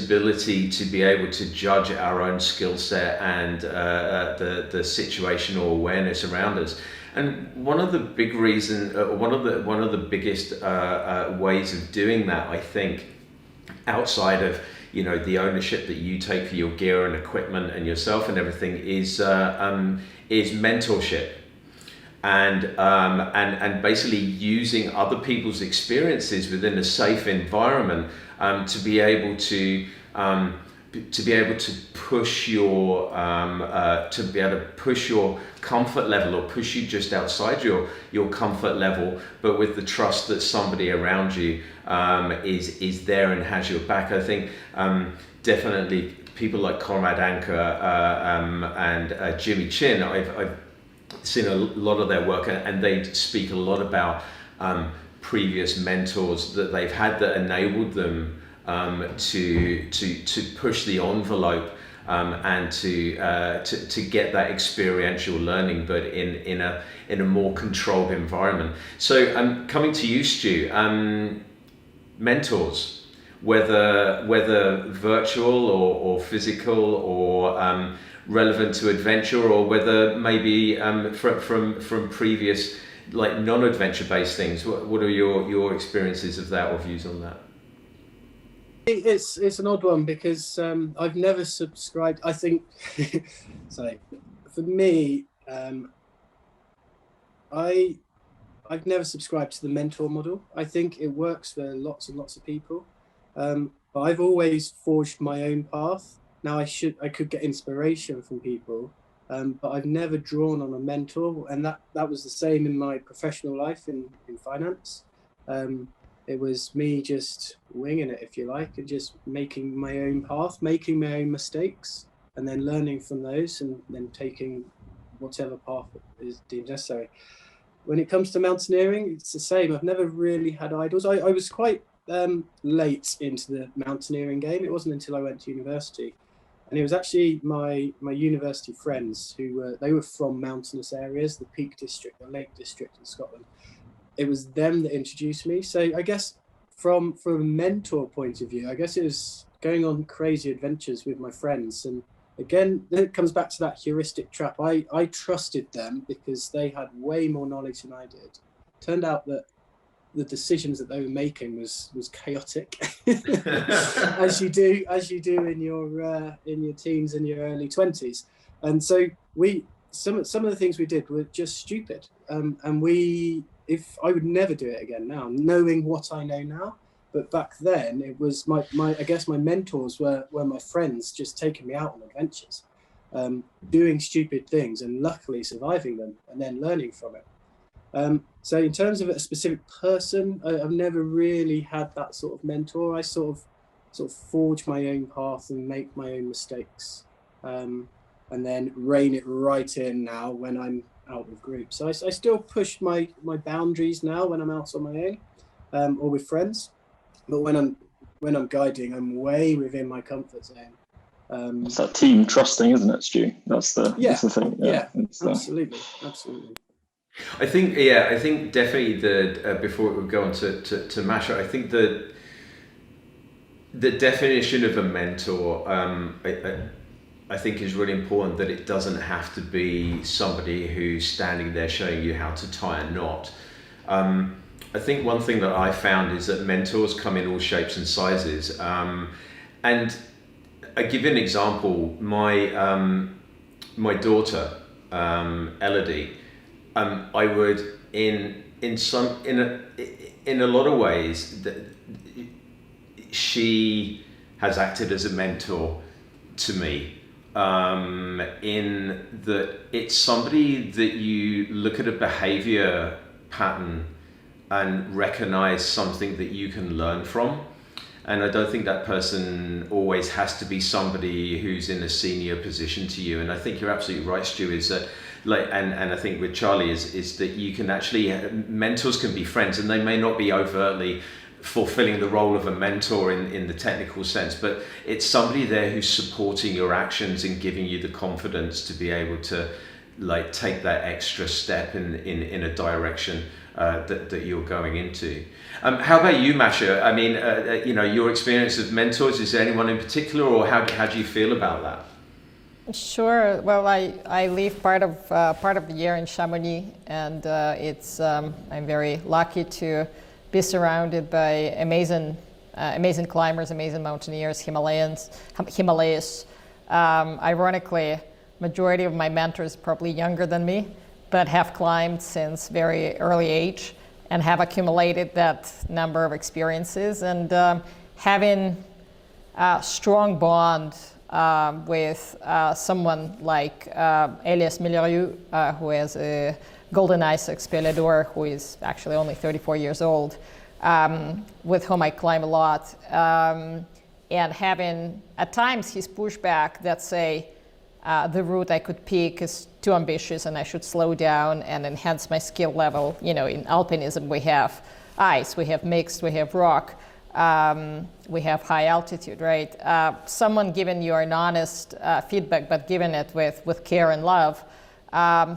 ability to be able to judge our own skill set and the situational awareness around us. And one of the big reasons, one of the biggest ways of doing that, I think, outside of the ownership that you take for your gear and equipment and yourself and everything, is mentorship, and basically using other people's experiences within a safe environment to be able to push your comfort level, or push you just outside your comfort level, but with the trust that somebody around you is there and has your back. I think definitely people like Conrad Anker and Jimmy Chin, I've seen a lot of their work, and they speak a lot about previous mentors that they've had that enabled them to push the envelope and to get that experiential learning, but in a more controlled environment. So coming to you, Stu, mentors, whether virtual or physical, or relevant to adventure, or whether maybe from previous, like non-adventure based things. What are your experiences of that, or views on that? It's an odd one, because I've never subscribed. I think so. For me, I've never subscribed to the mentor model. I think it works for lots and lots of people, but I've always forged my own path. Now I could get inspiration from people, but I've never drawn on a mentor, and that was the same in my professional life in finance. It was me just winging it, if you like, and just making my own path, making my own mistakes, and then learning from those, and then taking whatever path is deemed necessary. When it comes to mountaineering, it's the same. I've never really had idols. I was quite late into the mountaineering game. It wasn't until I went to university, and it was actually my university friends who they were from mountainous areas, the Peak District, the Lake District in Scotland. It was them that introduced me. So I guess from a mentor point of view, I guess it was going on crazy adventures with my friends. And again, it comes back to that heuristic trap. I trusted them because they had way more knowledge than I did. Turned out that the decisions that they were making was chaotic, as you do in your teens and your early 20s. And so some of the things we did were just stupid. And if I would never do it again now, knowing what I know now, But back then it was my I guess my mentors were my friends, just taking me out on adventures, doing stupid things and luckily surviving them and then learning from it. So in terms of a specific person, I've never really had that sort of mentor. I sort of forge my own path and make my own mistakes, and then rein it right in now when I'm out with groups. So I still push my boundaries now when I'm out on my own, or with friends. But when I'm guiding, I'm way within my comfort zone. It's that team trusting, isn't it, Stu? That's the thing. Yeah, absolutely. I think definitely that before we go on to Masha, I think that the definition of a mentor, I think is really important, that it doesn't have to be somebody who's standing there showing you how to tie a knot. I think one thing that I found is that mentors come in all shapes and sizes. And I give you an example. My daughter, Elodie, I would in a lot of ways that she has acted as a mentor to me, in that it's somebody that you look at a behavior pattern and recognize something that you can learn from. And I don't think that person always has to be somebody who's in a senior position to you. And I think you're absolutely right, Stu, is that and I think with Charlie is that you can actually, mentors can be friends, and they may not be overtly fulfilling the role of a mentor in the technical sense, but it's somebody there who's supporting your actions and giving you the confidence to be able to take that extra step in a direction that you're going into. How about you, Masha? I mean, your experience of mentors, is there anyone in particular, or how do you feel about that? Sure. Well, I live part of the year in Chamonix, and I'm very lucky to be surrounded by amazing climbers, amazing mountaineers, Himalayas. Ironically, majority of my mentors probably younger than me, but have climbed since very early age and have accumulated that number of experiences, and having a strong bond with someone like Elias Millerieux, who has a Golden Ice Expellador, who is actually only 34 years old, with whom I climb a lot, and having at times his pushback that say the route I could pick is too ambitious and I should slow down and enhance my skill level. In alpinism we have ice, we have mixed, we have rock, we have high altitude, right? Someone giving you an honest feedback, but giving it with care and love,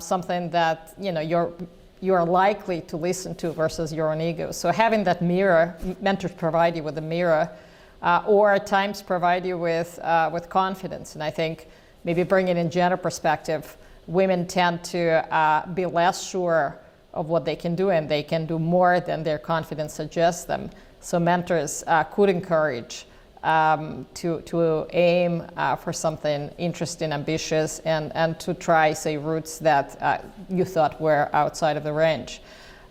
something that you're likely to listen to versus your own ego. So having that mirror, mentors provide you with a mirror, or at times provide you with confidence. And I think maybe bringing in gender perspective, women tend to be less sure of what they can do, and they can do more than their confidence suggests them. So mentors could encourage to aim for something interesting, ambitious, and to try, say, routes that you thought were outside of the range.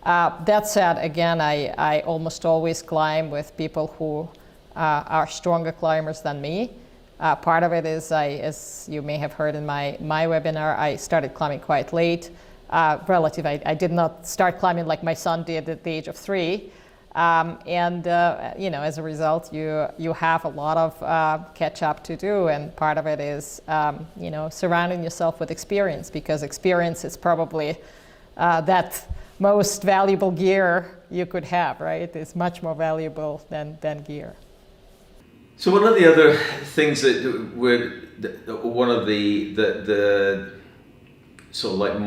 That said, again, I almost always climb with people who are stronger climbers than me. Part of it is, as you may have heard in my webinar, I started climbing quite late. I did not start climbing like my son did at the age of 3. As a result, you have a lot of catch up to do, and part of it is surrounding yourself with experience, because experience is probably that most valuable gear you could have, right? It's much more valuable than gear. So one of the other things that one of the sort of like,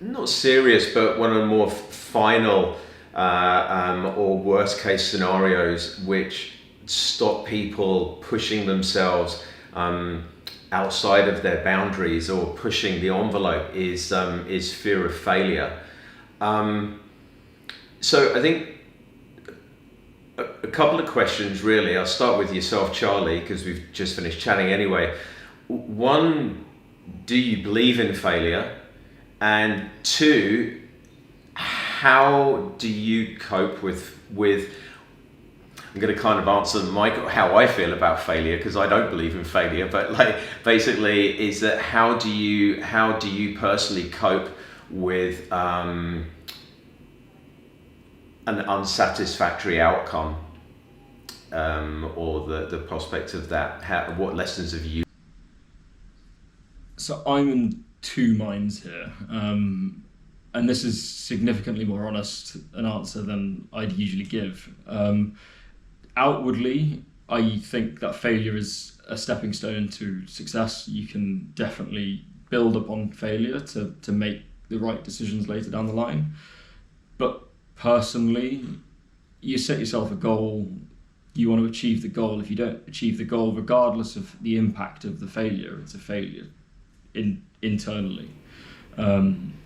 not serious, but one of the more final or worst case scenarios which stop people pushing themselves outside of their boundaries or pushing the envelope is fear of failure. So I think a couple of questions really. I'll start with yourself, Charlie, because we've just finished chatting anyway. One, do you believe in failure? And two, how do you cope with I'm going to kind of answer how I feel about failure, because I don't believe in failure. But like, basically, is that how do you personally cope with an unsatisfactory outcome, or the prospect of that? What lessons have you? So I'm in two minds here, and this is significantly more honest an answer than I'd usually give. Outwardly, I think that failure is a stepping stone to success. You can definitely build upon failure to make the right decisions later down the line. But personally, you set yourself a goal, you want to achieve the goal. If you don't achieve the goal, regardless of the impact of the failure, it's a failure internally.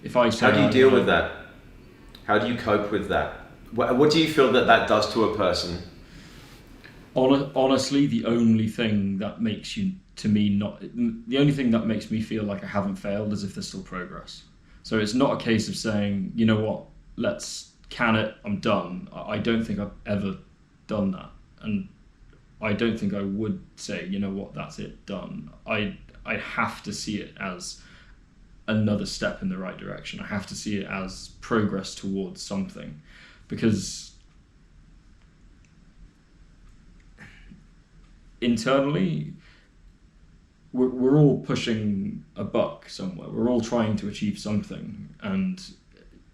If I say, how do you deal with that? How do you cope with that? What do you feel that does to a person? Honestly, the only thing that makes the only thing that makes me feel like I haven't failed is if there's still progress. So it's not a case of saying, you know what, let's can it, I'm done. I don't think I've ever done that, and I don't think I would say, you know what, that's it, done. I have to see it as another step in the right direction. I have to see it as progress towards something, because internally we're all pushing a buck somewhere. We're all trying to achieve something, and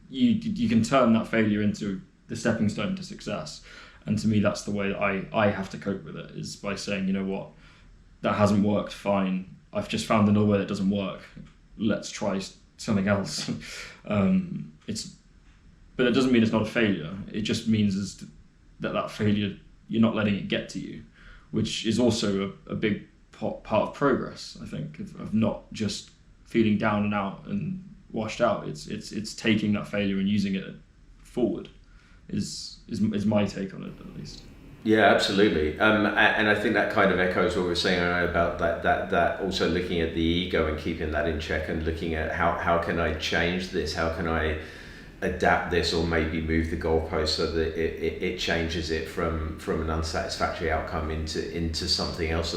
you can turn that failure into the stepping stone to success. And to me, that's the way that I have to cope with it, is by saying, you know what, that hasn't worked, fine. I've just found another way that doesn't work. Let's try something else. But it doesn't mean it's not a failure. It just means that failure, you're not letting it get to you, which is also a big part of progress, I think, of not just feeling down and out and washed out. It's taking that failure and using it forward is my take on it, at least. Yeah, absolutely. And I think that kind of echoes what we were saying about that also looking at the ego and keeping that in check, and looking at how can I change this? How can I adapt this, or maybe move the goalpost so that it changes it from an unsatisfactory outcome into something else.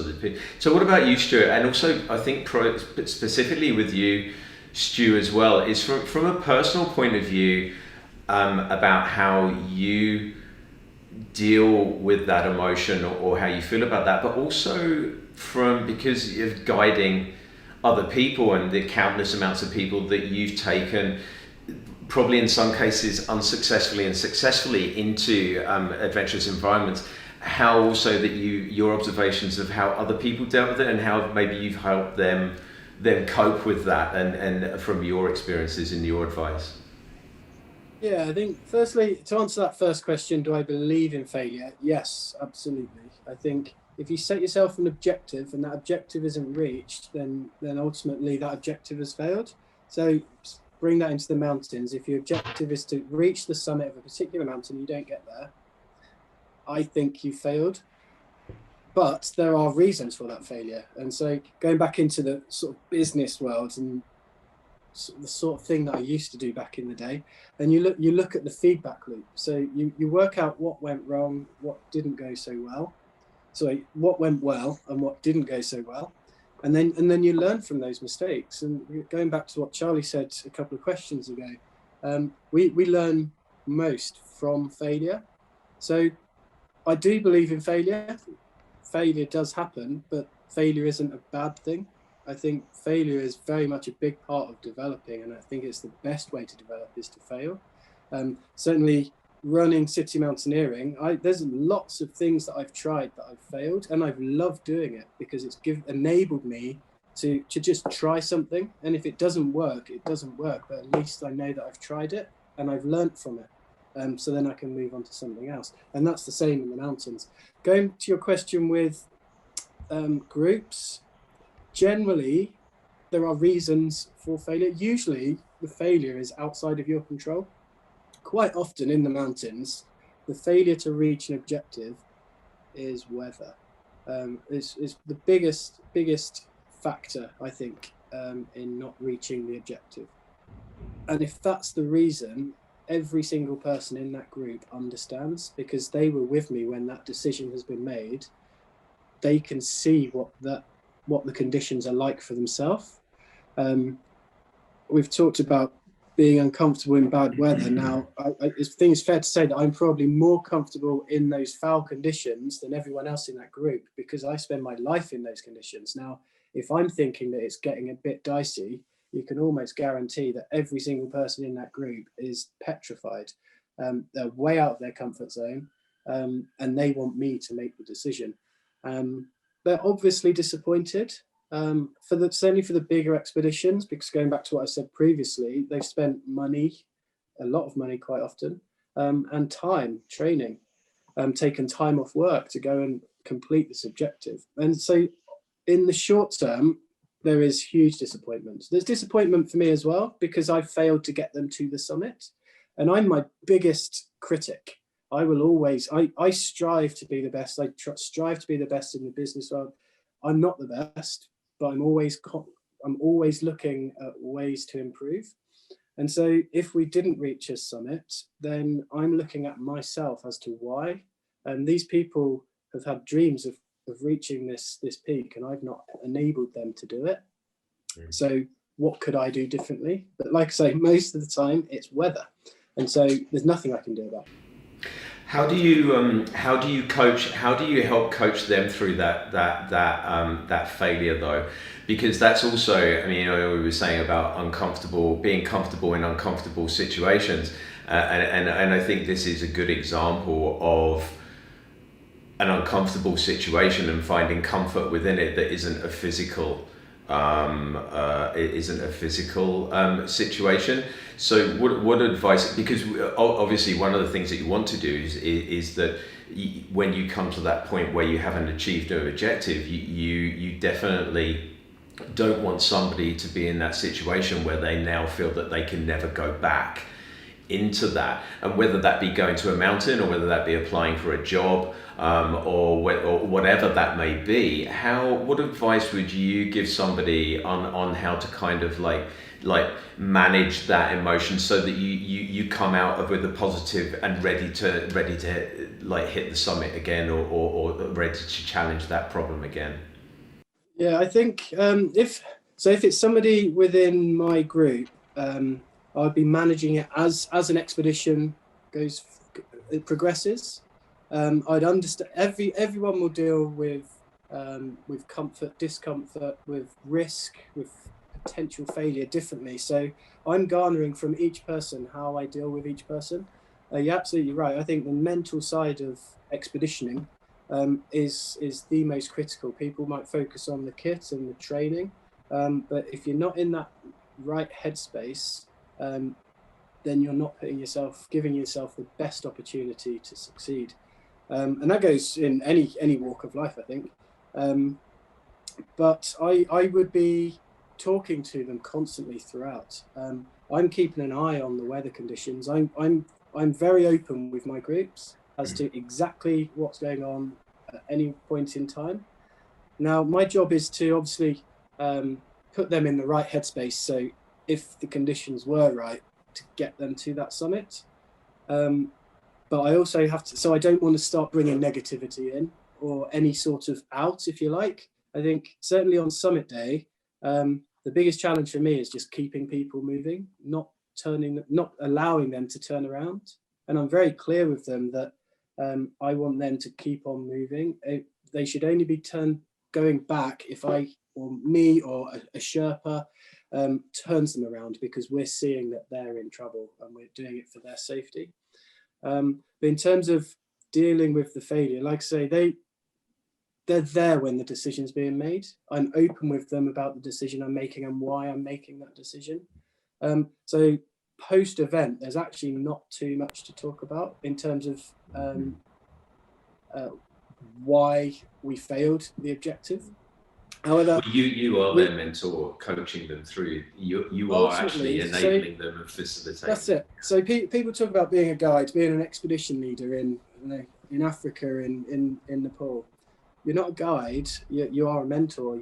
So what about you, Stuart? And also I think specifically with you, Stu, as well, is from a personal point of view, about how you deal with that emotion, or how you feel about that, but also because of guiding other people and the countless amounts of people that you've taken, probably in some cases unsuccessfully and successfully, into adventurous environments. How also that your observations of how other people dealt with it, and how maybe you've helped them cope with that, and from your experiences and your advice. Yeah, I think firstly, to answer that first question, do I believe in failure? Yes, absolutely. I think if you set yourself an objective and that objective isn't reached, then ultimately that objective has failed. So bring that into the mountains. If your objective is to reach the summit of a particular mountain, you don't get there, I think you failed. But there are reasons for that failure. And so going back into the sort of business world and the sort of thing that I used to do back in the day, and you look at the feedback loop. So you work out what went wrong, what didn't go so well. So what went well and what didn't go so well. And then you learn from those mistakes. And going back to what Charlie said a couple of questions ago, we learn most from failure. So I do believe in failure. Failure does happen, but failure isn't a bad thing. I think failure is very much a big part of developing, and I think it's the best way to develop is to fail. Certainly running city mountaineering, there's lots of things that I've tried that I've failed, and I've loved doing it because it's enabled me to just try something. And if it doesn't work, it doesn't work, but at least I know that I've tried it and I've learned from it. So then I can move on to something else. And that's the same in the mountains. Going to your question with groups, generally there are reasons for failure. Usually the failure is outside of your control. Quite often in the mountains, the failure to reach an objective is weather. It's the biggest factor, I think, in not reaching the objective. And if that's the reason, every single person in that group understands, because they were with me when that decision has been made. They can see what the conditions are like for themselves. We've talked about being uncomfortable in bad weather. Now, I think it's fair to say that I'm probably more comfortable in those foul conditions than everyone else in that group, because I spend my life in those conditions. Now, if I'm thinking that it's getting a bit dicey, you can almost guarantee that every single person in that group is petrified. They're way out of their comfort zone, and they want me to make the decision. They're obviously disappointed. Certainly for the bigger expeditions, because going back to what I said previously, they've spent money, a lot of money quite often, and time training, taken time off work to go and complete this objective. And so in the short term, there is huge disappointment. There's disappointment for me as well, because I failed to get them to the summit, and I'm my biggest critic. I will always, I strive to be the best. I strive to be the best in the business world. I'm not the best, but I'm always looking at ways to improve. And so if we didn't reach a summit, then I'm looking at myself as to why. And these people have had dreams of reaching this peak, and I've not enabled them to do it. So what could I do differently? But like I say, most of the time it's weather. And so there's nothing I can do about it. How do you coach? How do you help coach them through that failure though? Because that's also, I mean, we were saying about being comfortable in uncomfortable situations, and I think this is a good example of an uncomfortable situation and finding comfort within it that isn't a physical. Situation. So what advice, because obviously one of the things that you want to do is that when you come to that point where you haven't achieved an objective, you definitely don't want somebody to be in that situation where they now feel that they can never go back into that, and whether that be going to a mountain or whether that be applying for a job, or whatever that may be. What advice would you give somebody on how to kind of like manage that emotion so that you come out with a positive and ready to like hit the summit again, or ready to challenge that problem again? Yeah, I think if it's somebody within my group, I'd be managing it as an expedition progresses. I'd understand everyone will deal with comfort, discomfort, with risk, with potential failure differently. So I'm garnering from each person how I deal with each person. You're absolutely right. I think the mental side of expeditioning is the most critical. People might focus on the kit and the training, but if you're not in that right headspace, then you're not giving yourself the best opportunity to succeed. And that goes in any walk of life, I think. But I would be talking to them constantly throughout. I'm keeping an eye on the weather conditions. I'm very open with my groups as to exactly what's going on at any point in time. Now, my job is to obviously put them in the right headspace. So if the conditions were right, to get them to that summit. But I also have to, so I don't want to start bringing negativity in or any sort of out, if you like. I think certainly on summit day, the biggest challenge for me is just keeping people moving, not allowing them to turn around. And I'm very clear with them that I want them to keep on moving. They should only be going back if me or a Sherpa turns them around, because we're seeing that they're in trouble and we're doing it for their safety. But in terms of dealing with the failure, like I say, they're there when the decision's being made. I'm open with them about the decision I'm making and why I'm making that decision. So post-event, there's actually not too much to talk about in terms of why we failed the objective. However, you are their mentor, coaching them through. You are actually enabling them and facilitating. That's it. So people talk about being a guide, being an expedition leader in Africa, in Nepal. You're not a guide. You are a mentor.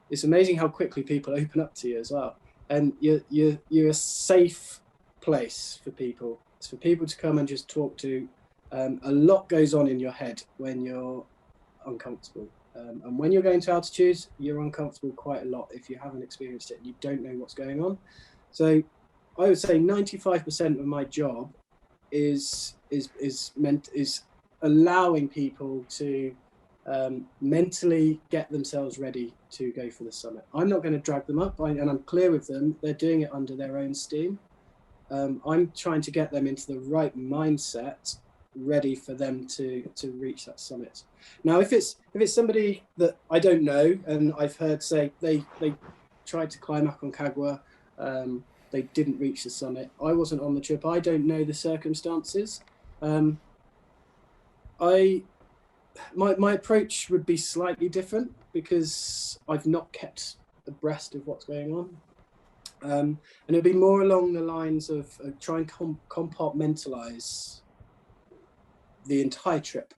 It's amazing how quickly people open up to you as well. And you're a safe place for people. It's for people to come and just talk to. A lot goes on in your head when you're uncomfortable. And when you're going to altitude, you're uncomfortable quite a lot if you haven't experienced it and you don't know what's going on. So I would say 95% of my job is allowing people to mentally get themselves ready to go for the summit. I'm not going to drag them up, and I'm clear with them. They're doing it under their own steam. I'm trying to get them into the right mindset, ready for them to reach that summit. Now, if it's somebody that I don't know, and I've heard say they tried to climb Aconcagua, they didn't reach the summit. I wasn't on the trip. I don't know the circumstances. My approach would be slightly different because I've not kept abreast of what's going on. And it'd be more along the lines of try and compartmentalize the entire trip.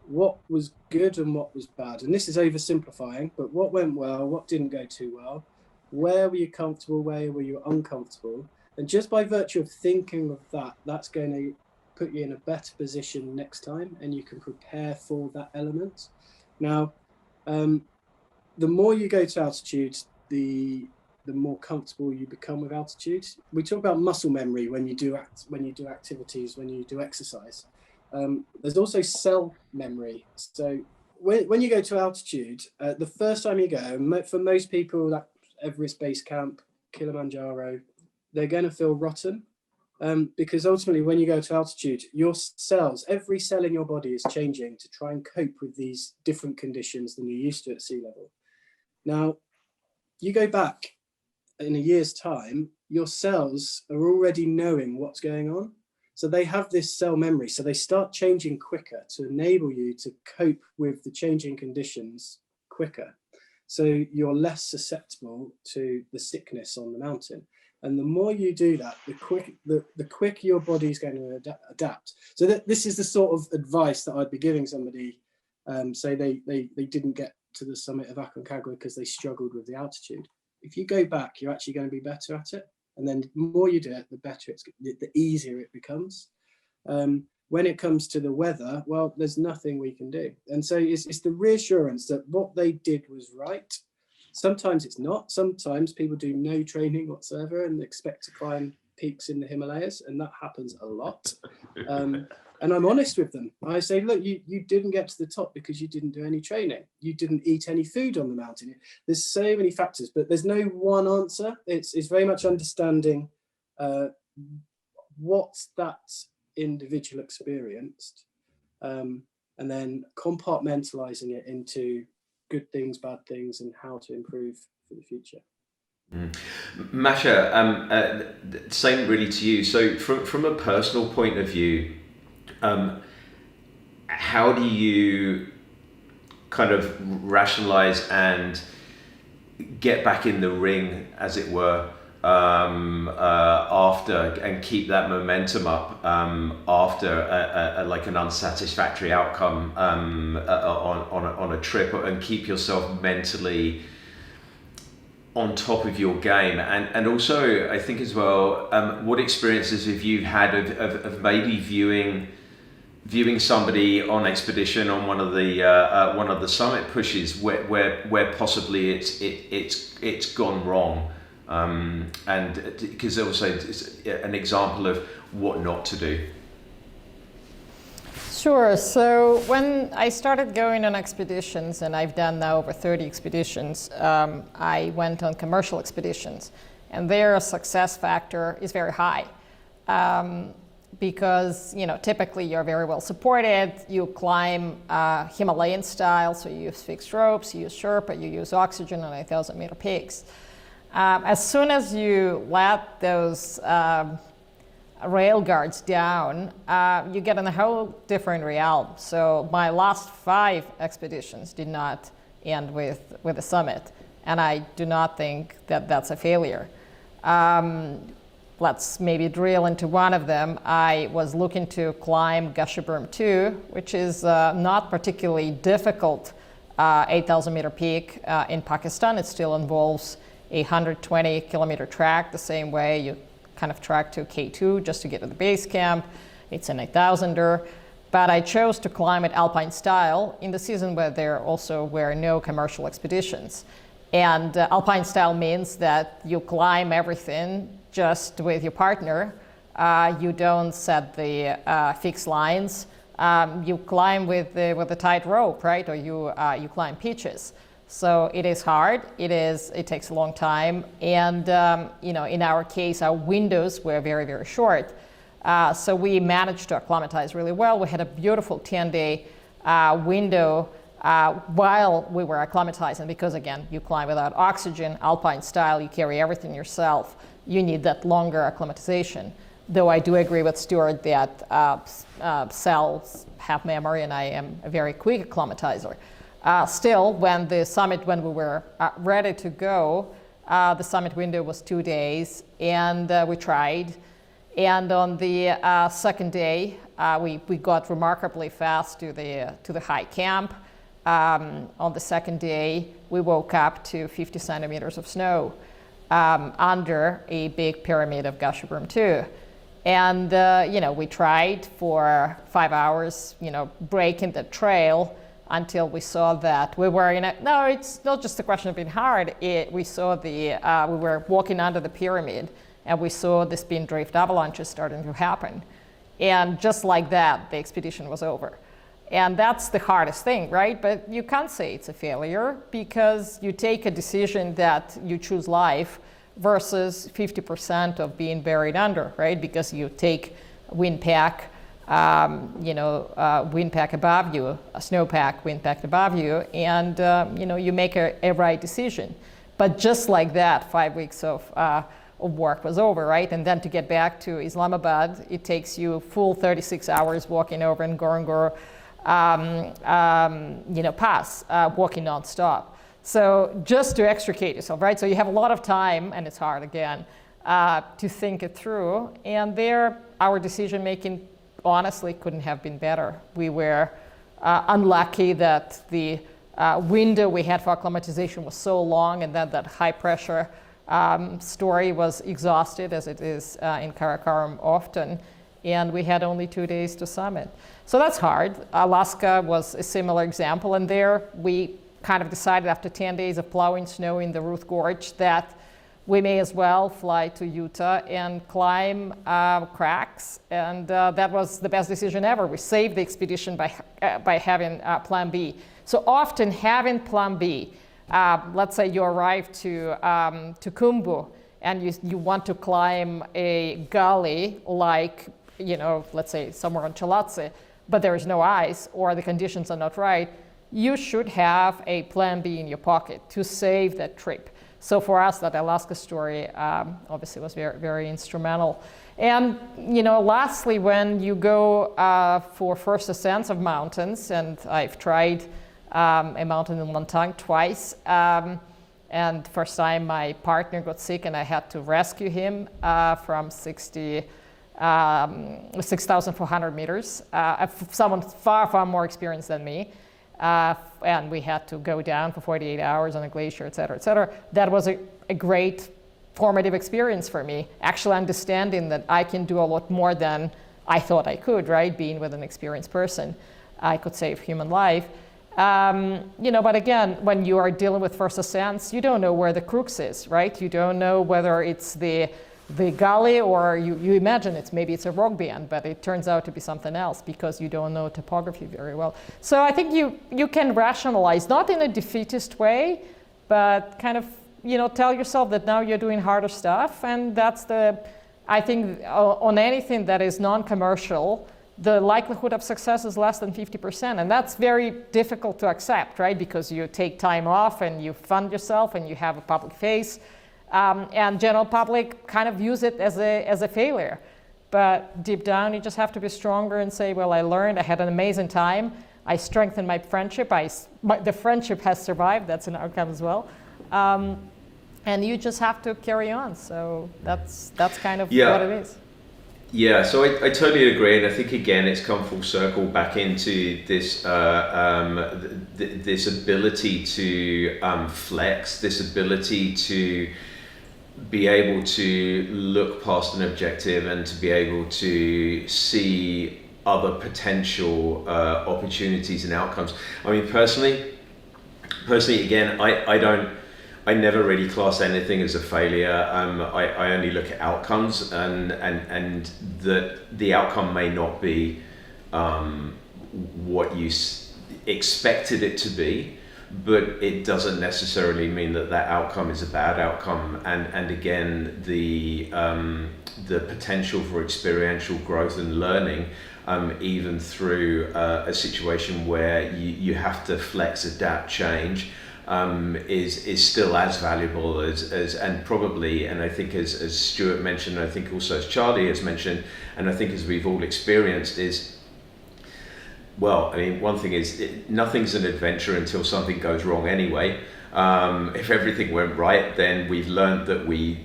What was good and what was bad. And this is oversimplifying, but what went well, what didn't go too well, where were you comfortable, where were you uncomfortable? And just by virtue of thinking of that, that's going to put you in a better position next time, and you can prepare for that element. Now, the more you go to altitude, the more comfortable you become with altitude. We talk about muscle memory when you do activities, when you do exercise. There's also cell memory. So when you go to altitude, the first time you go, for most people, that Everest Base Camp, Kilimanjaro, they're going to feel rotten. Because ultimately, when you go to altitude, your cells, every cell in your body is changing to try and cope with these different conditions than you're used to at sea level. Now, you go back in a year's time, your cells are already knowing what's going on. So they have this cell memory. So they start changing quicker to enable you to cope with the changing conditions quicker. So you're less susceptible to the sickness on the mountain. And the more you do that, the quicker your body's going to adapt. So this is the sort of advice that I'd be giving somebody, say they didn't get to the summit of Aconcagua because they struggled with the altitude. If you go back, you're actually going to be better at it. And then the more you do it, the better the easier it becomes. When it comes to the weather, well, there's nothing we can do. And so it's the reassurance that what they did was right. Sometimes it's not. Sometimes people do no training whatsoever and expect to climb peaks in the Himalayas, and that happens a lot. And I'm honest with them. I say, look, you didn't get to the top because you didn't do any training. You didn't eat any food on the mountain. There's so many factors, but there's no one answer. It's very much understanding what that individual experienced, and then compartmentalizing it into good things, bad things, and how to improve for the future. Masha, same really to you. So from a personal point of view, how do you kind of rationalize and get back in the ring, as it were, after, and keep that momentum up after like an unsatisfactory outcome on a trip, and keep yourself mentally on top of your game? And also, I think as well, what experiences have you had of maybe viewing somebody on expedition on one of the summit pushes where possibly it's gone wrong, and because also it's an example of what not to do. Sure. So when I started going on expeditions, and I've done now over 30 expeditions, I went on commercial expeditions, and their success factor is very high. Because typically you're very well supported. You climb Himalayan style, so you use fixed ropes, you use Sherpa, you use oxygen on 1,000-meter peaks. As soon as you let those rail guards down, you get in a whole different realm. So my last 5 expeditions did not end with a summit, and I do not think that that's a failure. Let's maybe drill into one of them. I was looking to climb Gasherbrum 2, which is not particularly difficult 8,000-meter peak in Pakistan. It still involves a 120-kilometer track, the same way you kind of track to K2 just to get to the base camp. It's an 8,000er. But I chose to climb it alpine style in the season where there also were no commercial expeditions. And alpine style means that you climb everything just with your partner. You don't set the fixed lines. You climb with a tight rope, right? Or you climb pitches. So it is hard. It takes a long time. And in our case, our windows were very, very short. So we managed to acclimatize really well. We had a beautiful 10-day window while we were acclimatizing, because again, you climb without oxygen, alpine style, you carry everything yourself. You need that longer acclimatization. Though I do agree with Stuart that cells have memory, and I am a very quick acclimatizer. Still, when we were ready to go, the summit window was 2 days, and we tried. And on the second day, we got remarkably fast to the high camp. On the second day, we woke up to 50 centimeters of snow under a big pyramid of Gasherbrum 2. And we tried for 5 hours, breaking the trail until we saw that we were no, it's not just a question of being hard. We saw we were walking under the pyramid, and we saw the spin drift avalanches starting to happen. And just like that, the expedition was over. And that's the hardest thing, right? But you can't say it's a failure, because you take a decision that you choose life versus 50% of being buried under, right? Because you take wind pack, wind pack above you, a snowpack, wind pack above you, and you make a right decision. But just like that, 5 weeks of work was over, right? And then to get back to Islamabad, it takes you full 36 hours walking over Ngorongoro pass, walking nonstop. So just to extricate yourself, right? So you have a lot of time, and it's hard again, to think it through. And there, our decision making honestly couldn't have been better. We were unlucky that the window we had for acclimatization was so long, and then that high pressure story was exhausted, as it is in Karakoram often, and we had only 2 days to summit. So that's hard. Alaska was a similar example, and there we kind of decided after 10 days of plowing snow in the Ruth Gorge that we may as well fly to Utah and climb cracks, and that was the best decision ever. We saved the expedition by having Plan B. So often having Plan B, let's say you arrive to Khumbu and you want to climb a gully like, let's say somewhere on Chalatse, but there is no ice or the conditions are not right, you should have a Plan B in your pocket to save that trip. So for us, that Alaska story obviously was very, very instrumental. And lastly, when you go for first ascents of mountains, and I've tried a mountain in Lantang twice, and first time my partner got sick and I had to rescue him from 6,400 meters, someone far, far more experienced than me. And we had to go down for 48 hours on a glacier, et cetera, et cetera. That was a great formative experience for me, actually understanding that I can do a lot more than I thought I could, right? Being with an experienced person, I could save human life. But again, when you are dealing with first ascents, you don't know where the crux is, right? You don't know whether it's the gully or you imagine maybe it's a rock band, but it turns out to be something else because you don't know topography very well. So I think you can rationalize, not in a defeatist way, but kind of, tell yourself that now you're doing harder stuff. And that's I think on anything that is non-commercial, the likelihood of success is less than 50%. And that's very difficult to accept, right? Because you take time off and you fund yourself and you have a public face. And general public kind of views it as a failure. But deep down, you just have to be stronger and say, well, I learned, I had an amazing time. I strengthened my friendship. The friendship has survived. That's an outcome as well. And you just have to carry on. So that's kind of what it is. Yeah, so I totally agree, and I think again it's come full circle back into this this ability to flex, this ability to be able to look past an objective and to be able to see other potential opportunities and outcomes. I mean, personally, again, I never really class anything as a failure. I only look at outcomes, and that the outcome may not be what you expected it to be, but it doesn't necessarily mean that outcome is a bad outcome. And again, the potential for experiential growth and learning, even through a situation where you have to flex, adapt, change, is still as valuable as and probably, and I think as Stuart mentioned, I think also as Charlie has mentioned, and I think as we've all experienced, is, well, I mean, one thing is nothing's an adventure until something goes wrong anyway. If everything went right, then we've learned that we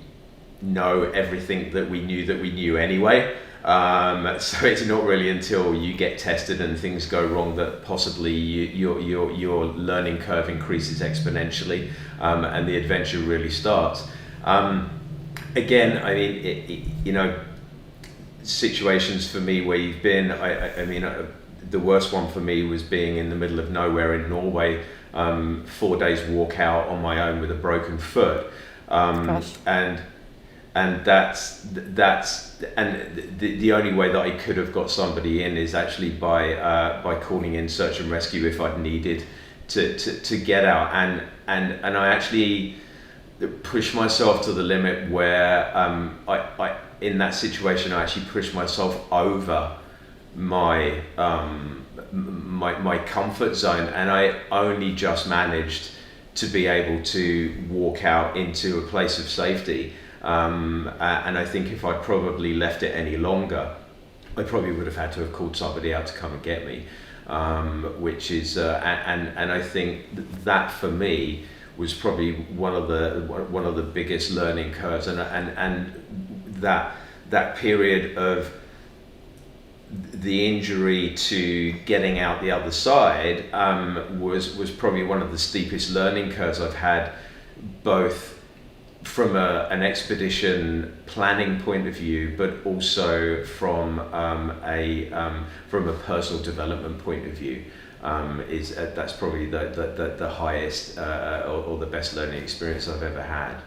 know everything that we knew anyway. So it's not really until you get tested and things go wrong that possibly your learning curve increases exponentially, and the adventure really starts. Again, I mean, situations for me where you've been, I mean, the worst one for me was being in the middle of nowhere in Norway, 4 days walk out on my own with a broken foot. And that's and the only way that I could have got somebody in is actually by calling in search and rescue if I'd needed to get out, and I actually pushed myself to the limit where I in that situation I actually pushed myself over my my comfort zone, and I only just managed to be able to walk out into a place of safety. And I think if I'd probably left it any longer, I probably would have had to have called somebody out to come and get me, which is and I think that for me was probably one of the biggest learning curves, and that period of the injury to getting out the other side was probably one of the steepest learning curves I've had, both from an expedition planning point of view, but also from a personal development point of view. That's probably the highest or the best learning experience I've ever had.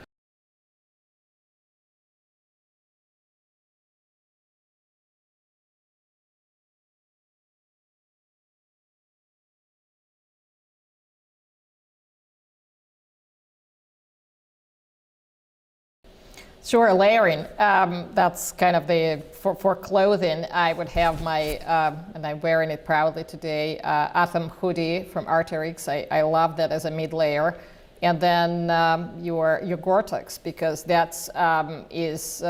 Sure, layering. That's kind of for clothing. I would have my, and I'm wearing it proudly today, Atham hoodie from Arc'teryx. I love that as a mid layer. And then your Gore-Tex, because that's is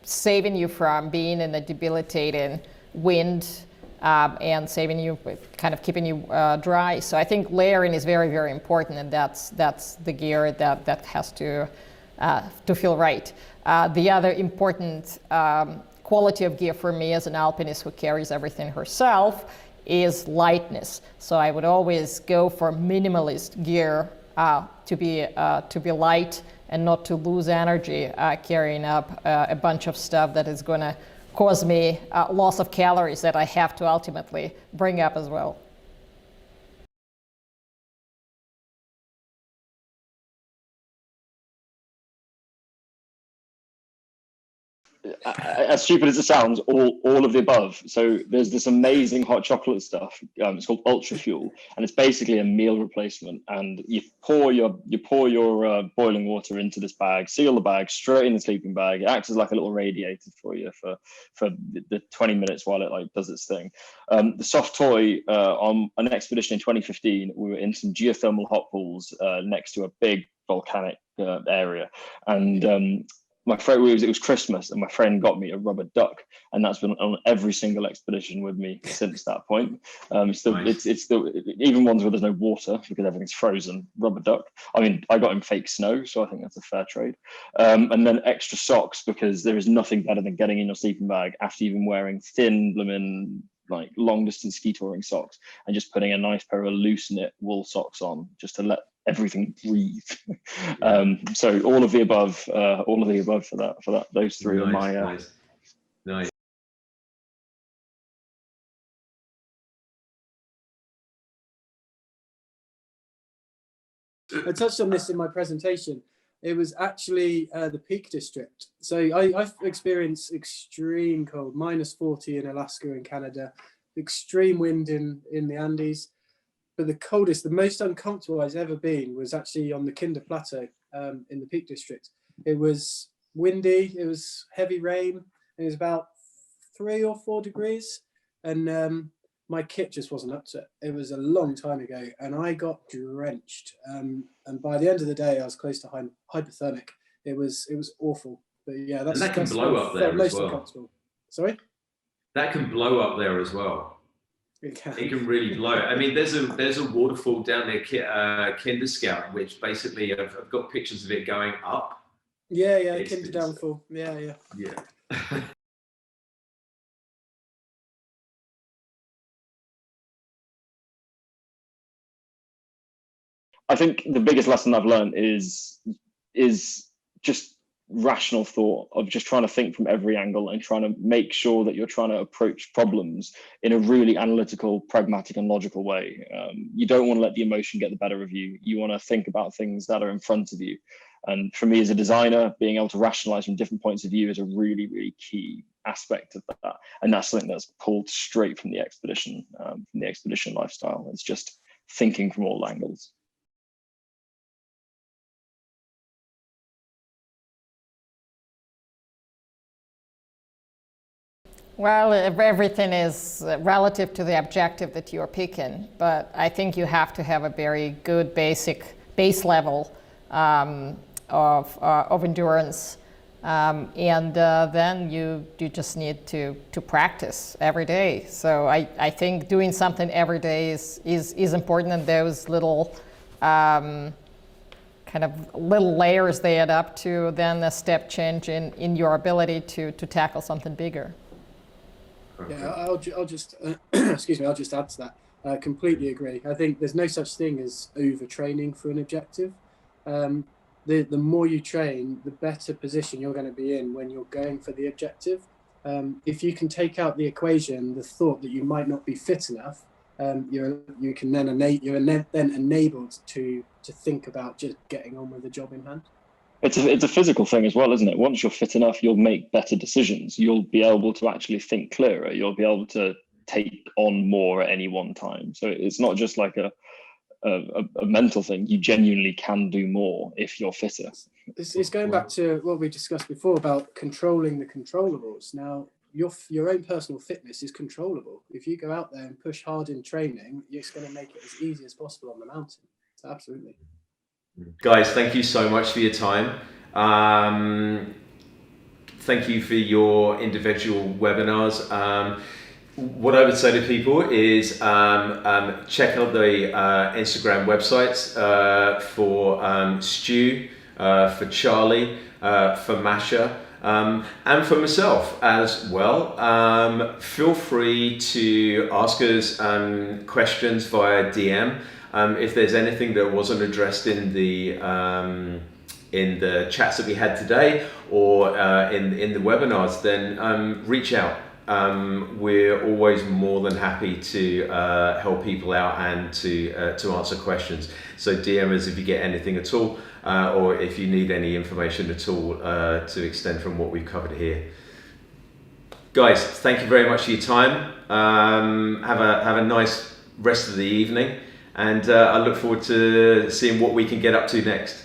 saving you from being in a debilitating wind, and saving you, kind of keeping you dry. So I think layering is very, very important, and that's the gear that has to feel right. The other important quality of gear for me as an alpinist who carries everything herself is lightness. So I would always go for minimalist gear to be light and not to lose energy carrying up a bunch of stuff that is going to cause me loss of calories that I have to ultimately bring up as well. As stupid as it sounds, all of the above. So there's this amazing hot chocolate stuff. It's called Ultra Fuel, and it's basically a meal replacement. And you pour your boiling water into this bag, seal the bag straight in the sleeping bag. It acts as like a little radiator for you for the 20 minutes while it like does its thing. The soft toy on an expedition in 2015, we were in some geothermal hot pools next to a big volcanic area, and my friend, it was Christmas, and my friend got me a rubber duck, and that's been on every single expedition with me since that point. It's still even ones where there's no water because everything's frozen. Rubber duck. I mean, I got him fake snow, so I think that's a fair trade. And then extra socks, because there is nothing better than getting in your sleeping bag after you've been wearing thin, like long distance ski touring socks and just putting a nice pair of loose knit wool socks on just to let everything breathe. So all of the above for that. Those three are my. Nice. I touched on this in my presentation. It was actually the Peak District. So I've experienced extreme cold, -40 in Alaska and Canada, extreme wind in the Andes. But the coldest, the most uncomfortable I've ever been was actually on the Kinder Plateau in the Peak District. It was windy, it was heavy rain, it was about 3 or 4 degrees. And my kit just wasn't up to it. It was a long time ago and I got drenched. And by the end of the day, I was close to hypothermic. It was awful. But yeah, that can blow up there as well. Sorry? That can blow up there as well. It can really blow. I mean, there's a waterfall down there, Kinder Scout, which basically I've got pictures of it going up. Yeah, Kinder Downfall. Yeah. I think the biggest lesson I've learned is just rational thought, of just trying to think from every angle and trying to make sure that you're trying to approach problems in a really analytical, pragmatic and logical way. You don't want to let the emotion get the better of you. You want to think about things that are in front of you. And for me as a designer, being able to rationalize from different points of view is a really, really key aspect of that. And that's something that's pulled straight from the expedition lifestyle. It's just thinking from all angles. Well, everything is relative to the objective that you're picking, but I think you have to have a very good base level of endurance, and then you just need to practice every day. So I think doing something every day is important, and those little kind of little layers they add up to then a step change in your ability to tackle something bigger. Yeah, I'll just excuse me. I'll just add to that. I completely agree. I think there's no such thing as overtraining for an objective. The more you train, the better position you're going to be in when you're going for the objective. If you can take out the equation, the thought that you might not be fit enough, you're then enabled to think about just getting on with the job in hand. It's a physical thing as well, isn't it? Once you're fit enough, you'll make better decisions. You'll be able to actually think clearer. You'll be able to take on more at any one time. So it's not just like a mental thing. You genuinely can do more if you're fitter. It's going back to what we discussed before about controlling the controllables. Now, your own personal fitness is controllable. If you go out there and push hard in training, it's going to make it as easy as possible on the mountain. So absolutely. Guys, thank you so much for your time. Thank you for your individual webinars. What I would say to people is check out the Instagram websites for Stu, for Charlie, for Masha, and for myself as well. Feel free to ask us questions via DM. If there's anything that wasn't addressed in the chats that we had today or in the webinars, then reach out. We're always more than happy to help people out and to answer questions. So DM us if you get anything at all, or if you need any information at all to extend from what we've covered here. Guys, thank you very much for your time. Have a nice rest of the evening. And I look forward to seeing what we can get up to next.